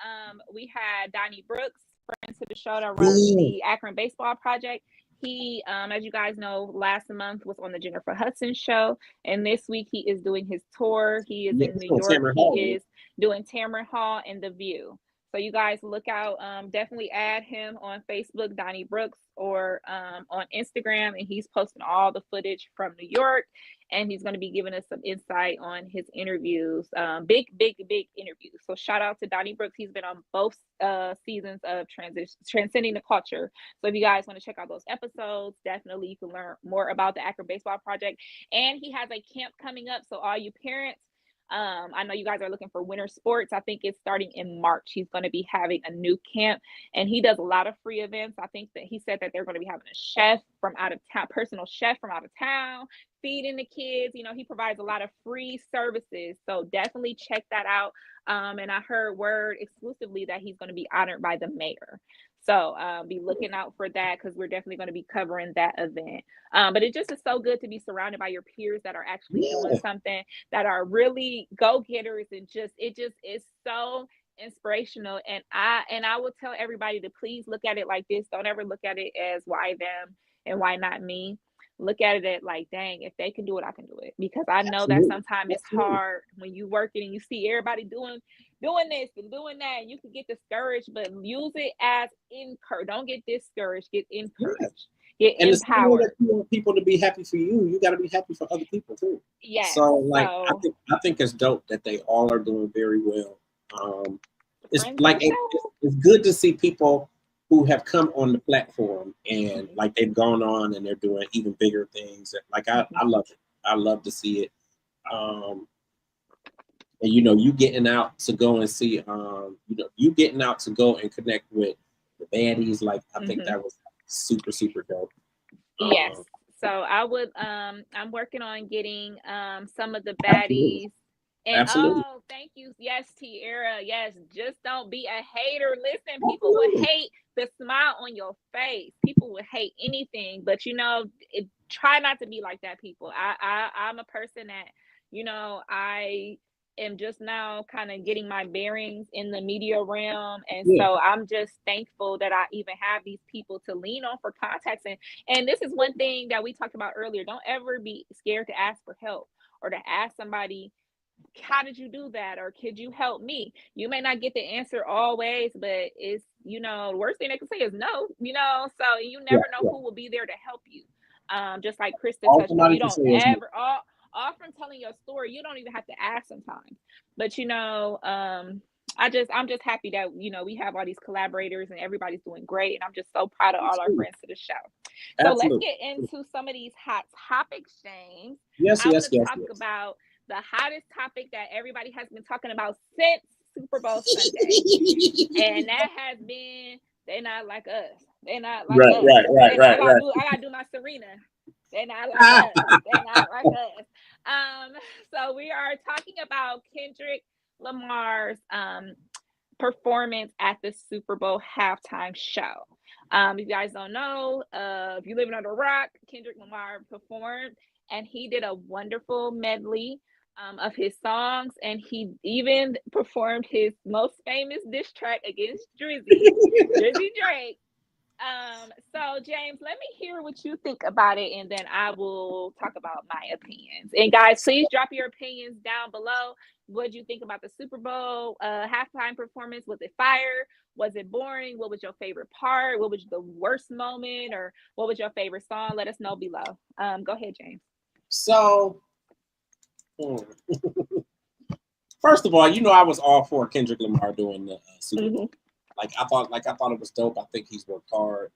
we had Donnie Brooks, friend to the show, that runs the Akron Baseball Project. He, as you guys know, last month was on the Jennifer Hudson show, and this week he is doing his tour. He is in New York. He is doing Tamron Hall and The View. So you guys look out. Definitely add him on Facebook, Donnie Brooks, or on Instagram, and he's posting all the footage from New York, and he's going to be giving us some insight on his interviews. Big interviews. So shout out to Donnie Brooks. He's been on both seasons of Transcending the Culture. So if you guys want to check out those episodes, definitely you can learn more about the Akron Baseball Project. And he has a camp coming up. So all you parents, I know you guys are looking for winter sports. I think it's starting in March. He's going to be having a new camp, and he does a lot of free events. I think that he said that they're going to be having a chef from out of town, personal chef from out of town, feeding the kids. He provides a lot of free services. So definitely check that out. And I heard word exclusively that he's going to be honored by the mayor. So be looking out for that, because we're definitely going to be covering that event. But it just is so good to be surrounded by your peers that are actually doing something, that are really go-getters, and it just is so inspirational. And I will tell everybody to please look at it like this. Don't ever look at it as why them and why not me. Look at it like, dang, if they can do it, I can do it. Because I know that sometimes it's hard when you working and you see everybody doing this and doing that, and you can get discouraged, but use it as encourage. Don't get discouraged, get encouraged. Get empowered. If you want people to be happy for you, you got to be happy for other people too. Yes. So I think it's dope that they all are doing very well. It's good to see people who have come on the platform and they've gone on and they're doing even bigger things. I love it. I love to see it. And you getting out to go and see, you getting out to go and connect with the baddies. I think that was super, super dope. Yes. So I would, I'm working on getting some of the baddies. And absolutely. Thank you. Yes, Tiara. Yes, just don't be a hater. Listen, people would hate the smile on your face. People would hate anything, but try not to be like that, people. I'm a person that, I am just now kind of getting my bearings in the media realm, and so I'm just thankful that I even have these people to lean on for contacts. And this is one thing that we talked about earlier. Don't ever be scared to ask for help, or to ask somebody, how did you do that, or could you help me? You may not get the answer always, but it's the worst thing they can say is no. So you never know who will be there to help you. Just like Krista touched on, you don't ever all from telling your story, you don't even have to ask sometimes. But I'm just happy that we have all these collaborators and everybody's doing great, and I'm just so proud of all our friends to the show. So let's get into some of these hot topics, James. I want to talk about the hottest topic that everybody has been talking about since Super Bowl Sunday. And that has been, they're not like us. They're not like us. I gotta do my Serena. They're not like us. They're not like us. So we are talking about Kendrick Lamar's performance at the Super Bowl halftime show. If you guys don't know, if you live under a rock, Kendrick Lamar performed, and he did a wonderful medley of his songs, and he even performed his most famous diss track against Drizzy Drake. So James, let me hear what you think about it, and then I will talk about my opinions. And guys, please drop your opinions down below. What did you think about the Super Bowl halftime performance? Was it fire? Was it boring? What was your favorite part? What was the worst moment, or what was your favorite song? Let us know below. Go ahead, James. So first of all, I was all for Kendrick Lamar doing the Super Bowl. I thought it was dope. I think he's worked hard.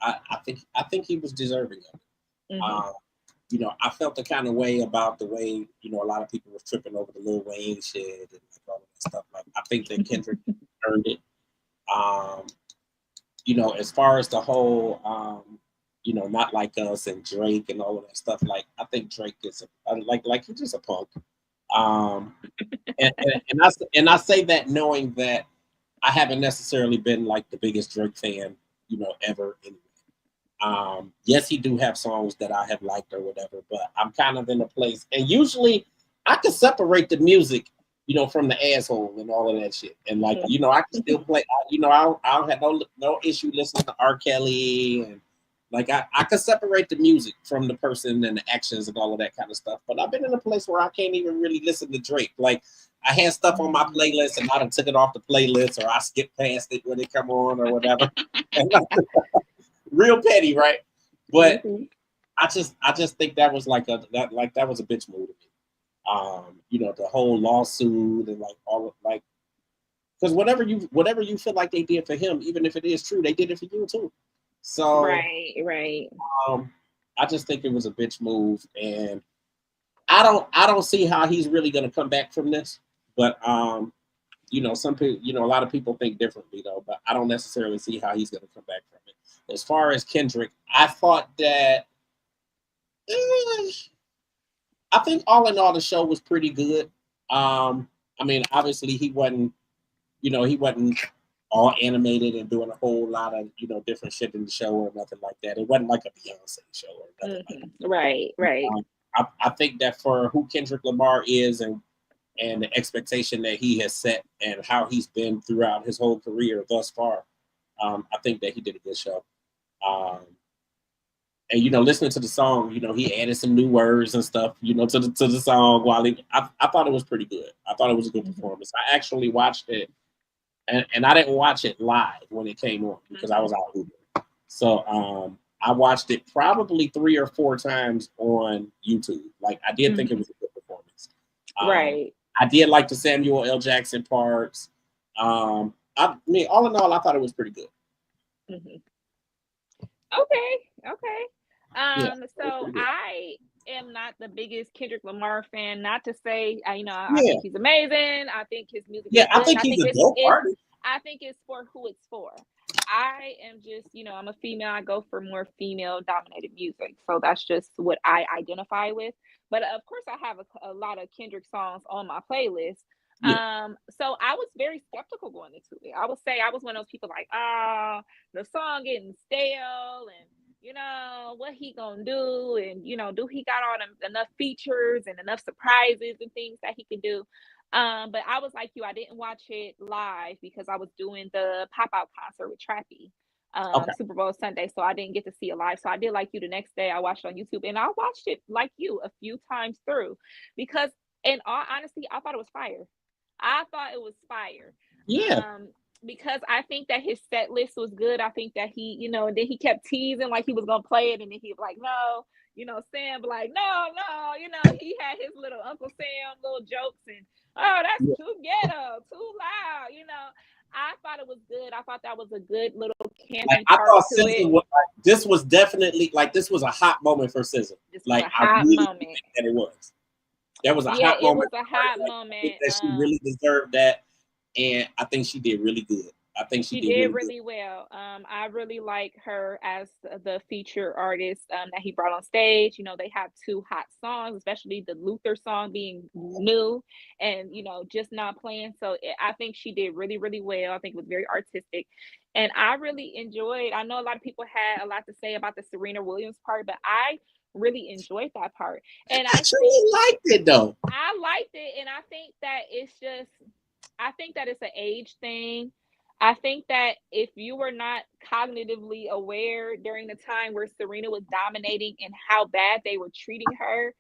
I think he was deserving of it. I felt the kind of way about the way a lot of people were tripping over the Lil Wayne shit and all of think that Kendrick earned it. You know, as far as the whole, you know, Not Like Us and Drake and all of that stuff, like I think Drake is like he's just a punk. And I say that knowing that I haven't necessarily been like the biggest Drake fan, you know, ever. Yes, he do have songs that I have liked or whatever, but I'm kind of in a place, and usually I can separate the music, you know, from the asshole and all of that shit. And like, you know, I can still play. You know, I don't have no issue listening to R. Kelly, and like I can separate the music from the person and the actions and all of that kind of stuff. But I've been in a place where I can't even really listen to Drake. Like I had stuff on my playlist and I done took it off the playlist, or I skipped past it when it come on or whatever. Real petty, right? But I just think that was like that was a bitch move to me. You know, the whole lawsuit and like all of like, because whatever you feel like they did for him, even if it is true, they did it for you too. So right. I just think it was a bitch move, and I don't see how he's really gonna come back from this. But you know, some people, you know, a lot of people think differently though, but I don't necessarily see how he's gonna come back from it. As far as Kendrick, I thought that I think all in all the show was pretty good. I mean, obviously he wasn't, you know, he wasn't all animated and doing a whole lot of, you know, different shit in the show or nothing like that. It wasn't like a Beyonce show or nothing like that. Right. I think that for who Kendrick Lamar is and the expectation that he has set and how he's been throughout his whole career thus far, I think that he did a good show. And you know, listening to the song, you know, he added some new words and stuff, you know, to the song. While I thought it was pretty good. I thought it was a good performance. I actually watched it, and I didn't watch it live when it came on because I was out Uber. So I watched it probably 3 or 4 times on YouTube. Like I did think it was a good performance. Right. I did like the Samuel L. Jackson parts. I mean, all in all, I thought it was pretty good. Okay. Yeah, So I am not the biggest Kendrick Lamar fan. Not to say, you know, I yeah. think he's amazing. I think his music. Yeah, is good. I think he's a dope artist. I think it's for who it's for. I am just, you know, I'm a female. I go for more female dominated music. So that's just what I identify with. But of course, I have a lot of Kendrick songs on my playlist. Yeah. So I was very skeptical going into it. I would say I was one of those people like, the song getting stale, and you know what he gonna do, and you know, do he got all them enough features and enough surprises and things that he can do. But I was like you, I didn't watch it live because I was doing the pop out concert with Trappy Super Bowl Sunday, so I didn't get to see it live. So I did like you the next day. I watched it on YouTube, and I watched it like you a few times through because, in all honesty, I thought it was fire. I thought it was fire. Yeah. Because I think that his set list was good. I think that he, you know, and then he kept teasing like he was gonna play it, and then he was like, no, you know, Sam like, no, you know, he had his little Uncle Sam little jokes, and that's too ghetto, too loud, you know. I thought it was good. I thought that was a good little campy part to it. This was definitely like this was a hot moment for SZA. Like I really think that it was. That was a hot moment. It was a hot moment. I think that she really deserved that, and I think she did really good. I think she did really well. I really like her as the feature artist that he brought on stage. You know, they have 2 hot songs, especially the Luther song being new and, you know, just not playing. So I think she did really, really well. I think it was very artistic. And I really enjoyed, I know a lot of people had a lot to say about the Serena Williams part, but I really enjoyed that part. And I actually liked it though. I liked it. And I think that it's an age thing. I think that if you were not cognitively aware during the time where Serena was dominating and how bad they were treating her,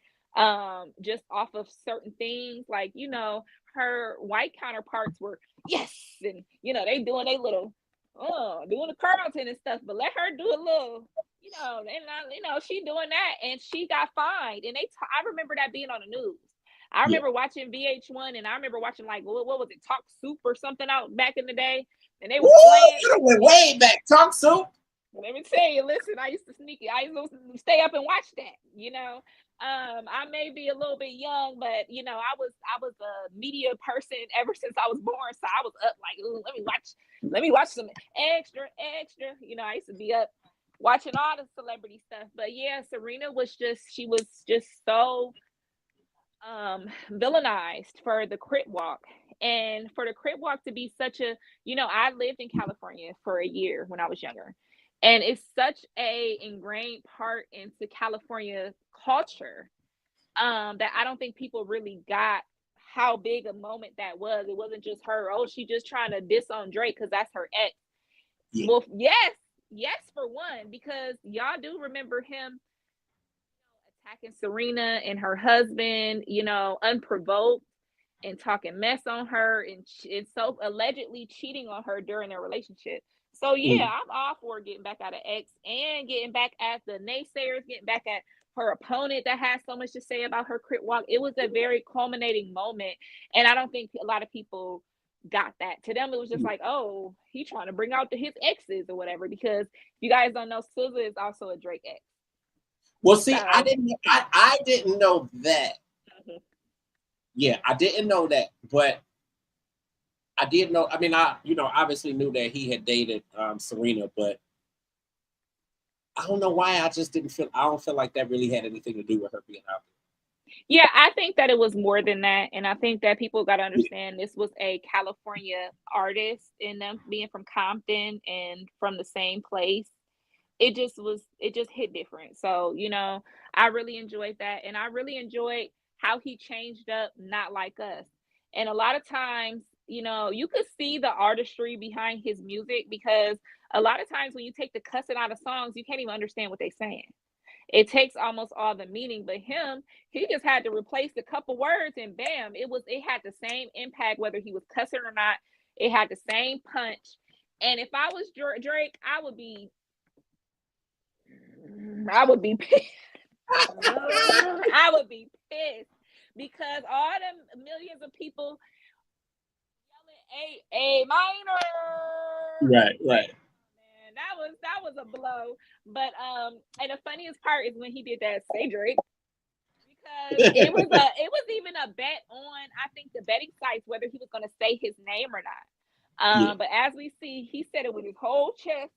just off of certain things, like, you know, her white counterparts were, yes, and, you know, they doing a little, doing the Carlton and stuff, but let her do a little, you know, and, you know, she doing that, and she got fined, and I remember that being on the news. I remember watching VH1, and I remember watching, like, what was it, Talk Soup or something out back in the day, and they were playing. You went way back. Talk Soup. Let me tell you, listen, I used to stay up and watch that, you know. I may be a little bit young, but you know, I was a media person ever since I was born. So I was up like, ooh, let me watch some extra. You know, I used to be up watching all the celebrity stuff. But yeah, Serena was she was just so villainized for the crit walk. And for the crit walk to be such a, you know, I lived in California for a year when I was younger. And it's such a ingrained part into California culture, that I don't think people really got how big a moment that was. It wasn't just her, oh, she just trying to diss on Drake because that's her ex. Yeah. Well, yes, for one, because y'all do remember him attacking Serena and her husband, you know, unprovoked, and talking mess on her, and so allegedly cheating on her during their relationship. So yeah, I'm all for getting back at an ex and getting back at the naysayers, getting back at her opponent that has so much to say about her crit walk. It was a very culminating moment, and I don't think a lot of people got that. To them, it was just like, oh, he trying to bring out his exes or whatever. Because if you guys don't know, SZA is also a Drake ex. Well, see, so, I didn't know that. Mm-hmm. Yeah, I didn't know that, but I did know. I mean, I obviously knew that he had dated Serena, but I don't know why I just didn't feel. I don't feel like that really had anything to do with her being out there. Yeah, I think that it was more than that, and I think that people got to understand this was a California artist, and them being from Compton and from the same place. It just hit different. So, you know, I really enjoyed that. And I really enjoyed how he changed up Not Like Us. And a lot of times, you know, you could see the artistry behind his music, because a lot of times when you take the cussing out of songs, you can't even understand what they're saying. It takes almost all the meaning. But he just had to replace a couple words, and bam, it had the same impact, whether he was cussing or not. It had the same punch. And if I was Drake, I would be pissed. I would be pissed, because all them millions of people yelling A minor. Right. Man, that was a blow. But and the funniest part is when he did that Say Drake, because it was even a bet on, I think, the betting sites whether he was going to say his name or not. But as we see, he said it with his whole chest.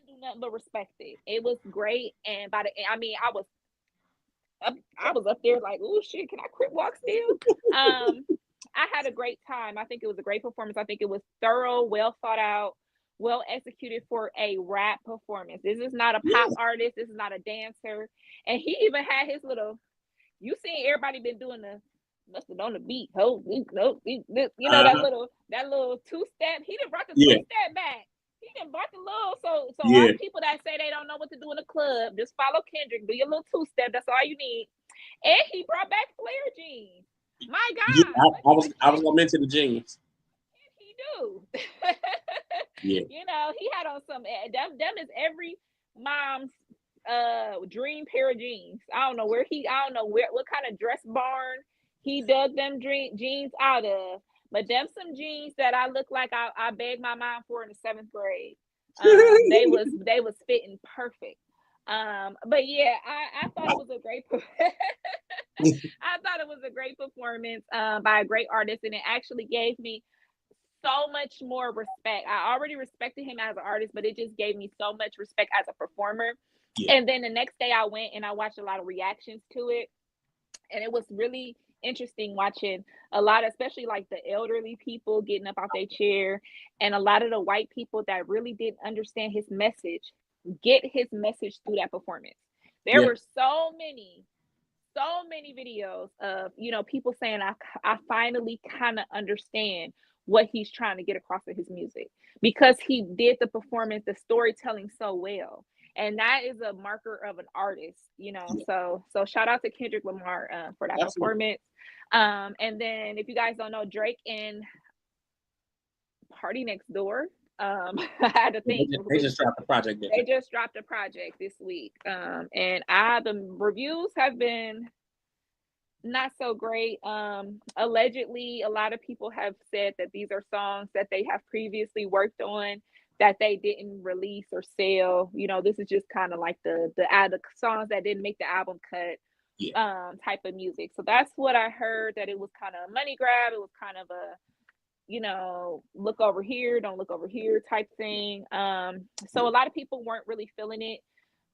Do nothing but respect it. It was great. And by the end, I mean, I was up there like, oh shit, can I crit walk still? I had a great time. I think it was a great performance. I think it was thorough, well thought out, well executed for a rap performance. This is not a pop artist. This is not a dancer. And he even had his little, you seen everybody been doing the mustard on the beat. You know, that little two-step. He done brought the two-step back. He done brought the little, so all the people that say they don't know what to do in the club, just follow Kendrick, do your little two-step. That's all you need. And he brought back flare jeans. My God. Yeah, I was gonna mention the jeans. He do. Yeah. You know, he had on some them is every mom's dream pair of jeans. I don't know what kind of dress barn he dug them jeans out of. But them some jeans that I look like I begged my mom for in the 7th grade. They was fitting perfect. But yeah, I thought it was a great I thought it was a great performance by a great artist, and it actually gave me so much more respect. I already respected him as an artist, but it just gave me so much respect as a performer. Yeah. And then the next day I went and I watched a lot of reactions to it, and it was really interesting watching a lot, especially like the elderly people getting up out their chair, and a lot of the white people that really didn't understand his message get his message through that performance. There were so many videos of, you know, people saying I finally kind of understand what he's trying to get across with his music, because he did the performance, the storytelling so well. And that is a marker of an artist, you know. So shout out to Kendrick Lamar for that performance. And then if you guys don't know, Drake and Party Next Door, I had to think. They just dropped a project. They just dropped a project this week. And the reviews have been not so great. Allegedly, a lot of people have said that these are songs that they have previously worked on, that they didn't release or sell. You know, this is just kind of like the songs that didn't make the album cut. Yeah. Type of music. So that's what I heard, that it was kind of a money grab. It was kind of a, you know, look over here, don't look over here type thing. So a lot of people weren't really feeling it.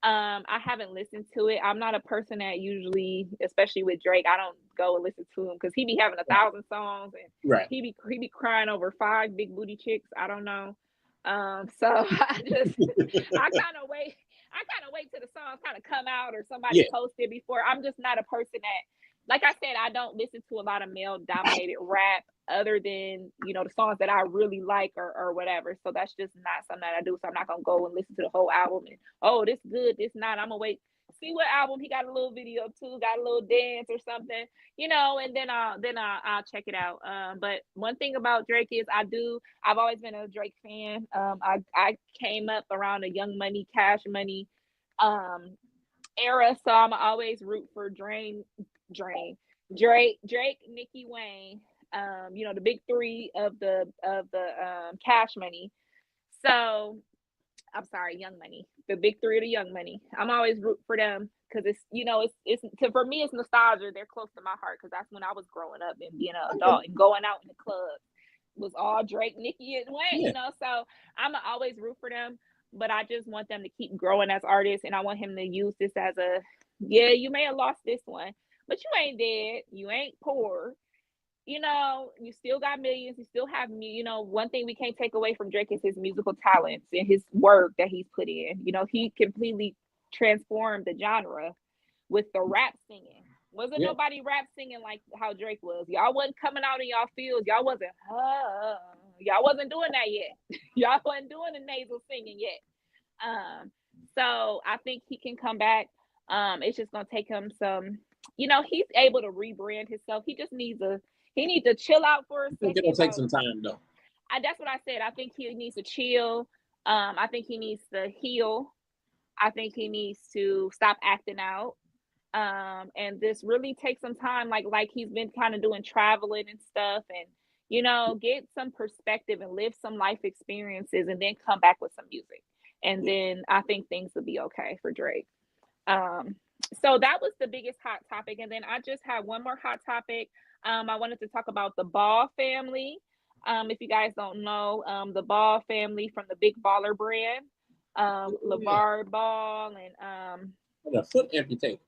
I haven't listened to it. I'm not a person that usually, especially with Drake, I don't go and listen to him because he be having 1,000 songs and Right. he be crying over 5 big booty chicks. I don't know. So I kind of wait till the songs kind of come out or somebody post it before. I'm just not a person that, like I said, I don't listen to a lot of male dominated rap other than, you know, the songs that I really like or whatever. So that's just not something that I do. So I'm not going to go and listen to the whole album and, oh, this good, this not. I'm going to wait, see what album he got a little video too, got a little dance or something, you know, and then I'll check it out. But one thing about Drake is I've always been a Drake fan. I came up around the Young Money, Cash Money era, so I'm always root for Drake, Nicki, Wayne, you know, the big three of the Cash Money. So I'm sorry, Young Money, the big three of the Young Money. I'm always root for them because it's, you know, for me it's nostalgia. They're close to my heart because that's when I was growing up and being an adult and going out in the club was all Drake, Nicki, and Wayne, you know. So I'm always root for them, but I just want them to keep growing as artists, and I want him to use this as a, yeah, you may have lost this one, but you ain't dead, you ain't poor, you know, you still got millions, you still have, you know, one thing we can't take away from Drake is his musical talents and his work that he's put in. You know, he completely transformed the genre with the rap singing. Wasn't nobody rap singing like how Drake was. Y'all wasn't coming out in y'all fields. Y'all wasn't doing that yet. Y'all wasn't doing the nasal singing yet. So I think he can come back. It's just gonna take him some, you know, he's able to rebrand himself. He needs to chill out for a second. It'll take some time though. That's what I said. I think he needs to chill. I think he needs to heal. I think he needs to stop acting out. And this really takes some time, like he's been kind of doing traveling and stuff, and, you know, get some perspective and live some life experiences and then come back with some music. And then I think things will be okay for Drake. So that was the biggest hot topic. And then I just have one more hot topic. I wanted to talk about the Ball family. If you guys don't know, the Ball family from the Big Baller brand, LeVar Ball and a foot amputated.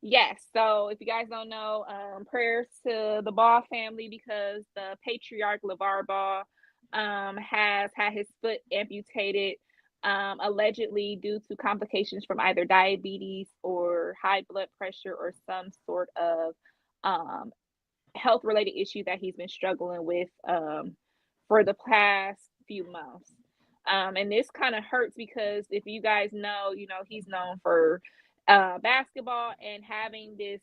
Yes. So if you guys don't know, prayers to the Ball family because the patriarch LeVar Ball has had his foot amputated, allegedly due to complications from either diabetes or high blood pressure or some sort of health related issue that he's been struggling with for the past few months. And this kind of hurts because if you guys know, you know, he's known for basketball and having this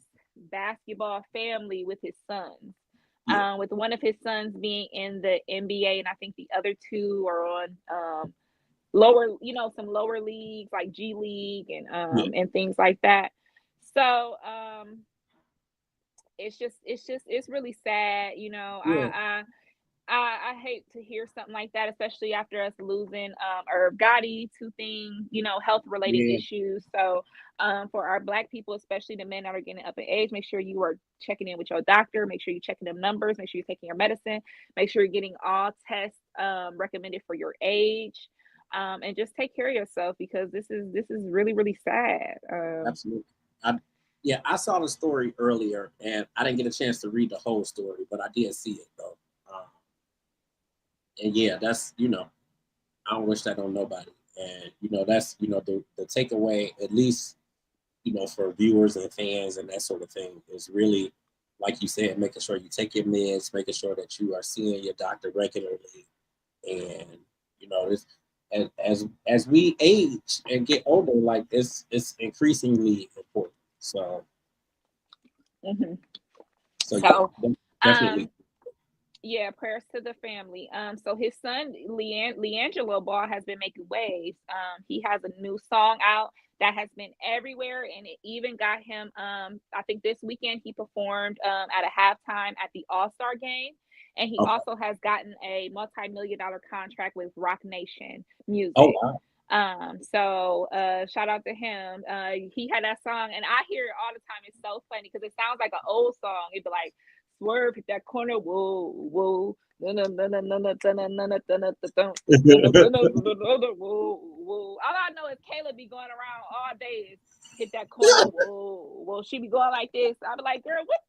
basketball family with his sons. With one of his sons being in the NBA, and I think the other two are on lower, you know, some lower leagues like G League and things like that. So it's really sad, you know. I hate to hear something like that, especially after us losing Irv Gotti to things, you know, health related issues. So for our Black people, especially the men that are getting up in age, make sure you are checking in with your doctor. Make sure you're checking them numbers. Make sure you're taking your medicine. Make sure you're getting all tests recommended for your age. And just take care of yourself because this is really, really sad. Absolutely. I saw the story earlier and I didn't get a chance to read the whole story, but I did see it though. And yeah, that's, you know, I don't wish that on nobody. And, you know, that's, you know, the takeaway, at least, you know, for viewers and fans and that sort of thing, is really, like you said, making sure you take your meds, making sure that you are seeing your doctor regularly. And, you know, this, as we age and get older, like it's increasingly important. So, definitely. Yeah, prayers to the family. So his son Leangelo Ball has been making waves. He has a new song out that has been everywhere, and it even got him. I think this weekend he performed at a halftime at the All-Star game, And he also has gotten a multi-million-dollar contract with Rock Nation Music. Oh, wow. So shout out to him. He had that song, and I hear it all the time. It's so funny because it sounds like an old song. It'd be like, swerve, hit that corner, whoa, whoa. All I know is Kayla be going around all day is hit that corner, whoa, whoa. She be going like this. I be like, girl, what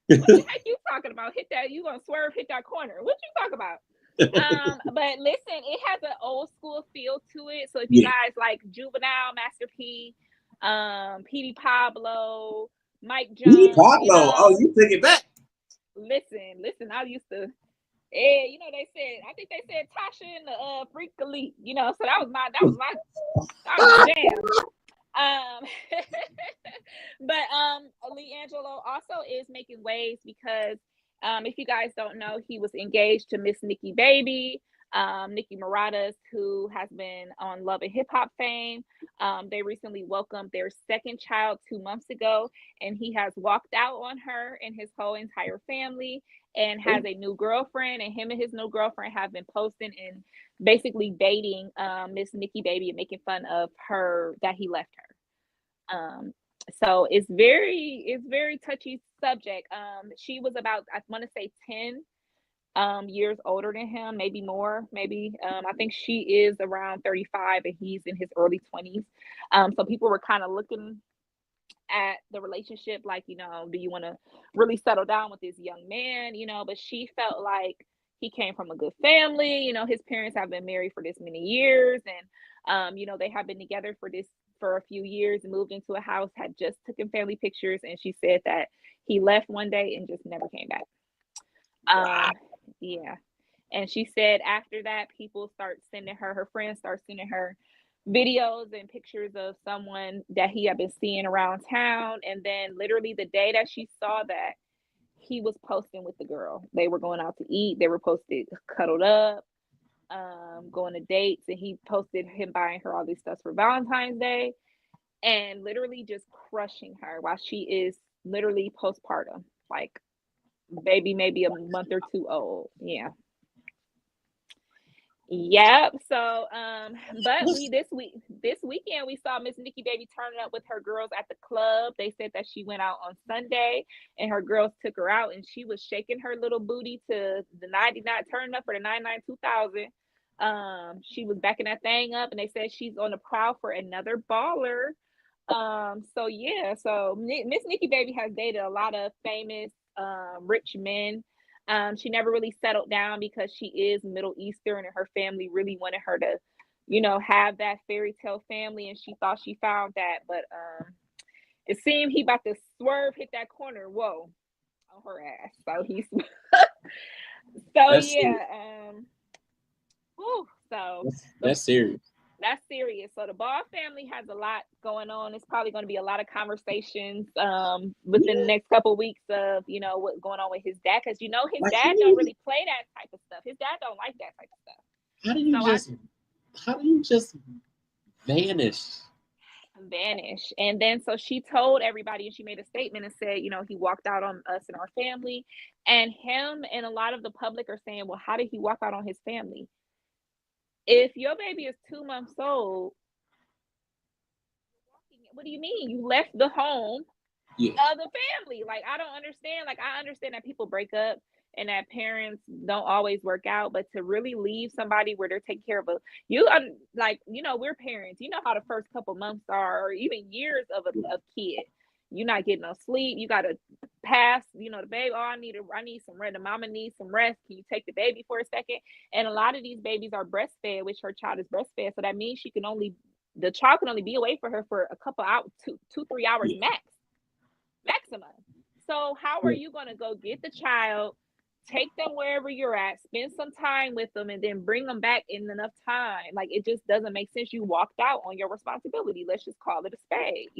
the heck you talking about? Hit that, you gonna swerve, hit that corner. What you talking about? But listen, it has an old school feel to it. So if you guys like Juvenile, Master P, Petey Pablo, Mike Jones, Petey Pablo, you take it back. Listen, I used to, they said, I think they said Tasha and the Freak Elite, so that was my jam. But Leangelo also is making waves because if you guys don't know, he was engaged to Miss Nikki Baby, Nikki Muratas, who has been on Love and Hip Hop fame. They recently welcomed their second child 2 months ago, and he has walked out on her and his whole entire family and has a new girlfriend, and him and his new girlfriend have been posting and basically baiting Miss Nikki Baby and making fun of her that he left her. So it's very touchy subject. She was about, I want to say 10 years older than him, maybe more, I think she is around 35 and he's in his early 20s. So people were kind of looking at the relationship like, do you want to really settle down with this young man, but she felt like he came from a good family. His parents have been married for this many years, and they have been together for a few years and moved into a house, had just taken family pictures, and she said that he left one day and just never came back. Yeah. And she said after that, her friends start sending her videos and pictures of someone that he had been seeing around town. And then literally the day that she saw that, he was posting with the girl. They were going out to eat. They were posted cuddled up, going to dates, and he posted him buying her all these stuff for Valentine's Day and literally just crushing her while she is literally postpartum, like baby maybe a month or two old. Yeah. Yep. So but this weekend we saw Miss Nikki Baby turning up with her girls at the club. They said that she went out on Sunday and her girls took her out and she was shaking her little booty to the 99, turning up for the 99 2000. She was backing that thing up, and they said she's on the prowl for another baller. So yeah, so Miss Nikki Baby has dated a lot of famous rich men. She never really settled down because she is Middle Eastern and her family really wanted her to, have that fairy tale family, and she thought she found that, but it seemed he about to swerve, hit that corner, whoa, on her ass. So he's that's serious. That's serious. So the Ball family has a lot going on. It's probably going to be a lot of conversations within the next couple of weeks of, what's going on with his dad. Because, his dad don't really play that type of stuff. His dad don't like that type of stuff. How do you just vanish? And then so she told everybody, and she made a statement and said, he walked out on us and our family. And him and a lot of the public are saying, well, how did he walk out on his family? If your baby is 2 months old, what do you mean? You left the home of the family. Like, I don't understand. Like, I understand that people break up and that parents don't always work out, but to really leave somebody where they're taking care of we're parents. You know how the first couple months are, or even years of a kid. You're not getting no sleep. You got to pass, the baby. Oh, I need some rest. The mama needs some rest. Can you take the baby for a second? And a lot of these babies are breastfed, which her child is breastfed. So that means the child can only be away from her for a couple hours, 2-3 hours maximum. So how are you going to go get the child, take them wherever you're at, spend some time with them, and then bring them back in enough time? Like, it just doesn't make sense. You walked out on your responsibility. Let's just call it a spade.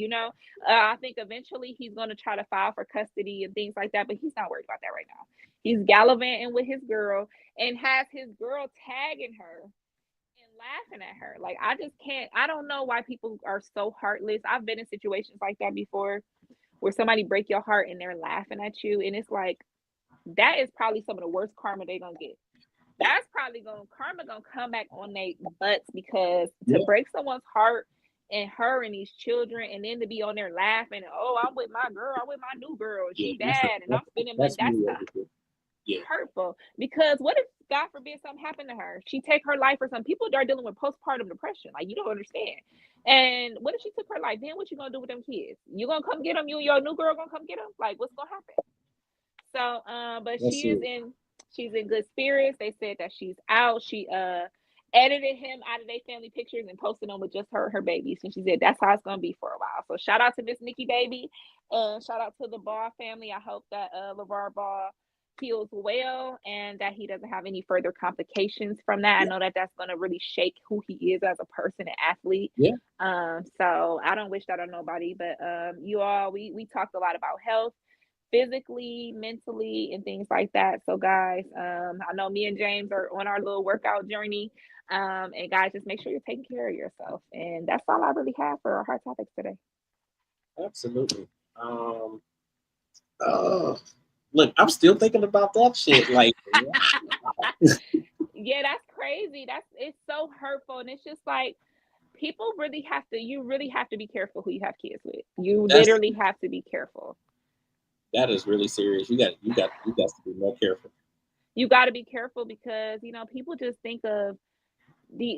I think eventually he's going to try to file for custody and things like that, but he's not worried about that right now. He's gallivanting with his girl and has his girl tagging her and laughing at her. Like, I don't know why people are so heartless. I've been in situations like that before where somebody break your heart and they're laughing at you, and it's like, that is probably some of the worst karma they're gonna get. That's probably karma gonna come back on their butts, because to break someone's heart and her and these children, and then to be on there laughing, oh, I'm with my girl, I'm with my new girl, she bad, and I'm spending money. That's hurtful. Because what if, God forbid, something happened to her? She take her life or something. People are dealing with postpartum depression. Like, you don't understand. And what if she took her life? Then what you gonna do with them kids? You gonna come get them? You and your new girl gonna come get them? Like, what's gonna happen? So, but she's in good spirits. They said that she's out. She edited him out of their family pictures and posted them with just her babies. And she said that's how it's gonna be for a while. So shout out to Miss Nikki baby, and shout out to the Ball family. I hope that LeVar Ball heals well and that he doesn't have any further complications from that. I know that that's going to really shake who he is as a person and athlete. So I don't wish that on nobody, but you all, we talked a lot about health, physically, mentally, and things like that. So guys, I know me and James are on our little workout journey, and guys, just make sure you're taking care of yourself. And that's all I really have for our hard topics today. Absolutely. Look, I'm still thinking about that shit. Like, yeah, that's crazy. It's so hurtful, and it's just like, people really have to. You really have to be careful who you have kids with. You literally have to be careful. That is really serious. You got to be more careful. You got to be careful, because people just think of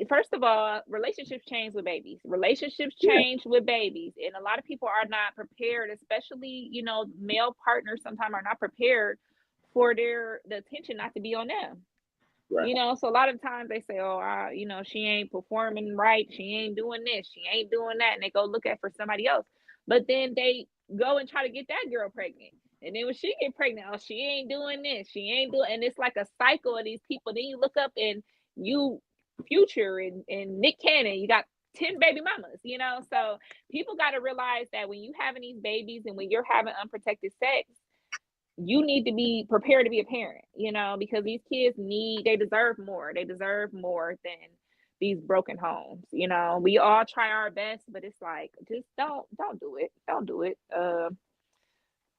first of all, relationships change with babies. Relationships change with babies, and a lot of people are not prepared, especially male partners sometimes are not prepared for the attention not to be on them. Right. So a lot of times they say, oh, she ain't performing right, she ain't doing this, she ain't doing that, and they go look for somebody else. But then they go and try to get that girl pregnant, and then when she get pregnant, oh, she ain't doing this, she ain't doing, and it's like a cycle of these people. Then you look up and Future and Nick Cannon, you got 10 baby mamas, so people got to realize that when you having these babies and when you're having unprotected sex, you need to be prepared to be a parent, because these kids they deserve more than these broken homes. We all try our best, but it's like, just don't do it.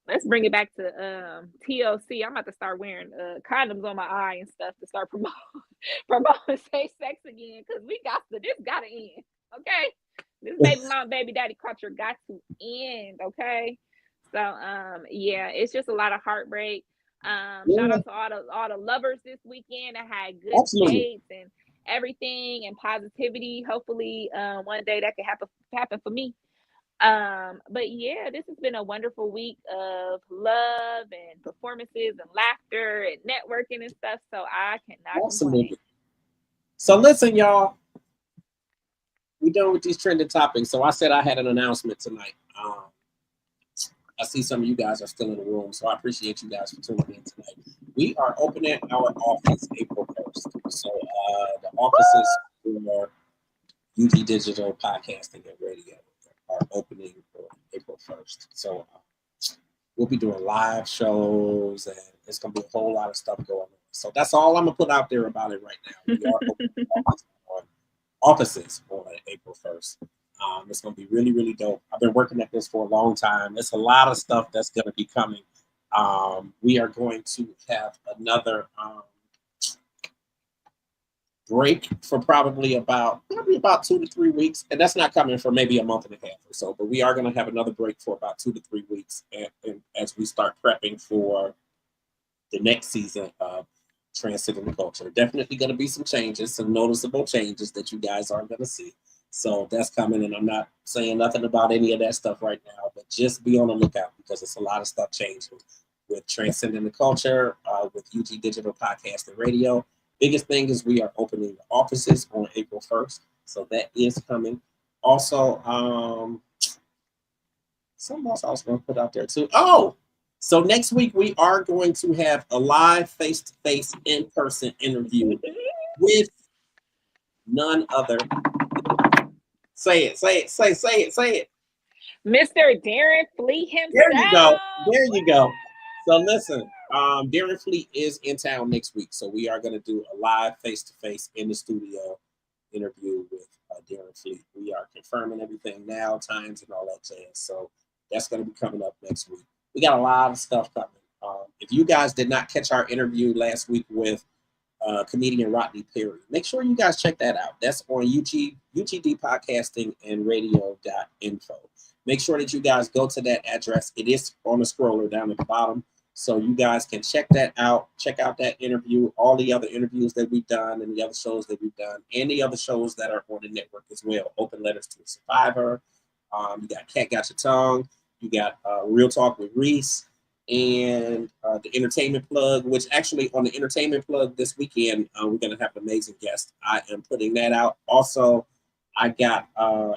Let's bring it back to TLC. I'm about to start wearing condoms on my eye and stuff to start promoting safe sex again, because this gotta end. Okay, this baby mom, baby daddy culture got to end. Okay, so yeah, it's just a lot of heartbreak. Shout out to all the lovers this weekend that had good dates and everything and positivity. Hopefully, one day that can happen for me. But yeah, this has been a wonderful week of love and performances and laughter and networking and stuff. So I cannot complain. So listen, y'all, we done with these trending topics. So I said I had an announcement tonight. I see some of you guys are still in the room, so I appreciate you guys for tuning in tonight. We are opening our office April 1st. So the offices for UT Digital Podcasting and Radio are opening for April 1st. So we'll be doing live shows, and there's going to be a whole lot of stuff going on. So that's all I'm going to put out there about it right now. We are opening offices on April 1st. It's going to be really, really dope. I've been working at this for a long time. There's a lot of stuff that's going to be coming. We are going to have another break for probably about 2 to 3 weeks, and that's not coming for maybe a month and a half or so, but we are going to have another break for about 2 to 3 weeks, and as we start prepping for the next season of Transcending the Culture. Definitely going to be some changes, some noticeable changes that you guys are going to see. So that's coming, and I'm not saying nothing about any of that stuff right now, but just be on the lookout, because it's a lot of stuff changing with Transcending the Culture, with UT Digital Podcast and Radio. Biggest thing is we are opening the offices on April 1st. So that is coming. Also, something else I was going to put out there too. Oh, so next week we are going to have a live face-to-face in-person interview with none other. Say it. Mr. Darren Fleet himself. There you go. So listen, Darren Fleet is in town next week, so we are going to do a live face-to-face in the studio interview with Darren Fleet. We are confirming everything now, times and all that jazz. So that's going to be coming up next week. We got a lot of stuff coming. if you guys did not catch our interview last week with comedian Rodney Perry, make sure you guys check that out. That's on UGD Podcasting and Radio.info. Make sure that you guys go to that address. It is on the scroller down at the bottom. So you guys can check that out. Check out that interview, all the other interviews that we've done and the other shows that we've done, and the other shows that are on the network as well. Open Letters to a Survivor. You got Cat Got Your Tongue. You got Real Talk with Reese, and the Entertainment Plug, which actually on the Entertainment Plug this weekend, we're going to have an amazing guest. I am putting that out. Also, I got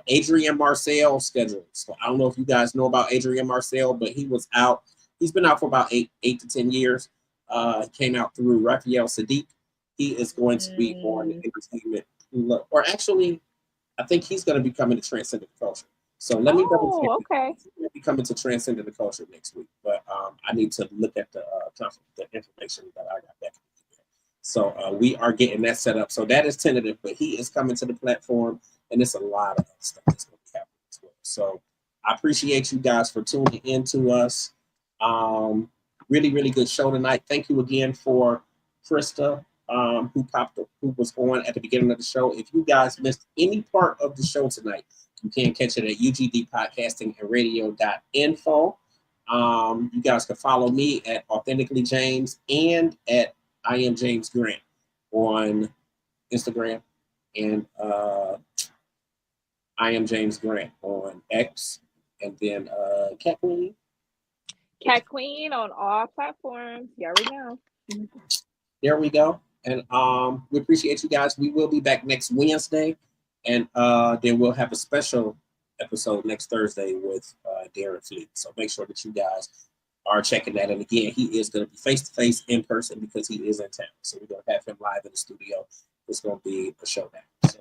Adrian Marcel scheduled. So I don't know if you guys know about Adrian Marcel, but he was out. He's been out for about eight to 10 years. Came out through Raphael Sadiq. He is going to be on the Entertainment Plug. Or actually, I think he's going to be coming to Transcending the Culture. So let me double check. Okay. He's going to be coming to Transcending the Culture next week. But I need to look at the information that I got back. So we are getting that set up. So that is tentative, but he is coming to the platform, and it's a lot of stuff that's going to be happening as well. So I appreciate you guys for tuning in to us. Really, really good show tonight. Thank you again for Krista, who was on at the beginning of the show. If you guys missed any part of the show tonight, you can catch it at UGD Podcasting and Radio.info. You guys can follow me at Authentically James and at I Am James Grant on Instagram, and I Am James Grant on X, and then Cat Queen. Cat Queen on all platforms. There we go. There we go. And we appreciate you guys. We will be back next Wednesday, and then we'll have a special episode next Thursday with Darren Fleet. So make sure that you guys are checking that. And again, he is going to be face-to-face in person because he is in town. So we're going to have him live in the studio. It's going to be a showdown. So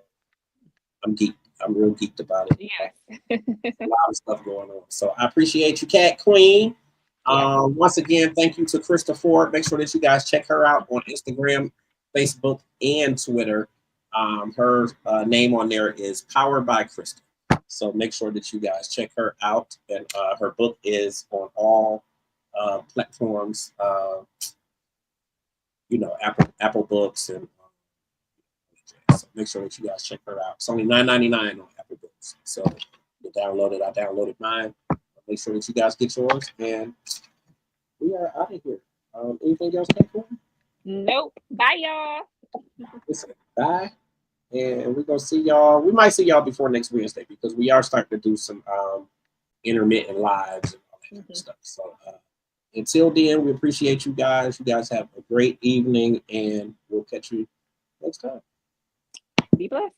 I'm geeked. I'm real geeked about it. Yes. A lot of stuff going on. So I appreciate you, Cat Queen. Once again, thank you to Krista Ford. Make sure that you guys check her out on Instagram, Facebook, and Twitter. Her name on there is Powered by Krista. So make sure that you guys check her out. And her book is on all platforms, Apple Books, and so make sure that you guys check her out. It's only $9.99 on Apple Books. So you download it. I downloaded mine. Make sure that you guys get yours, and we are out of here. Anything else, Kate? Nope. Bye, y'all. Listen, bye. And we're gonna see y'all. We might see y'all before next Wednesday because we are starting to do some intermittent lives and all that kind of stuff. So until then, we appreciate you guys. You guys have a great evening, and we'll catch you next time. Be blessed.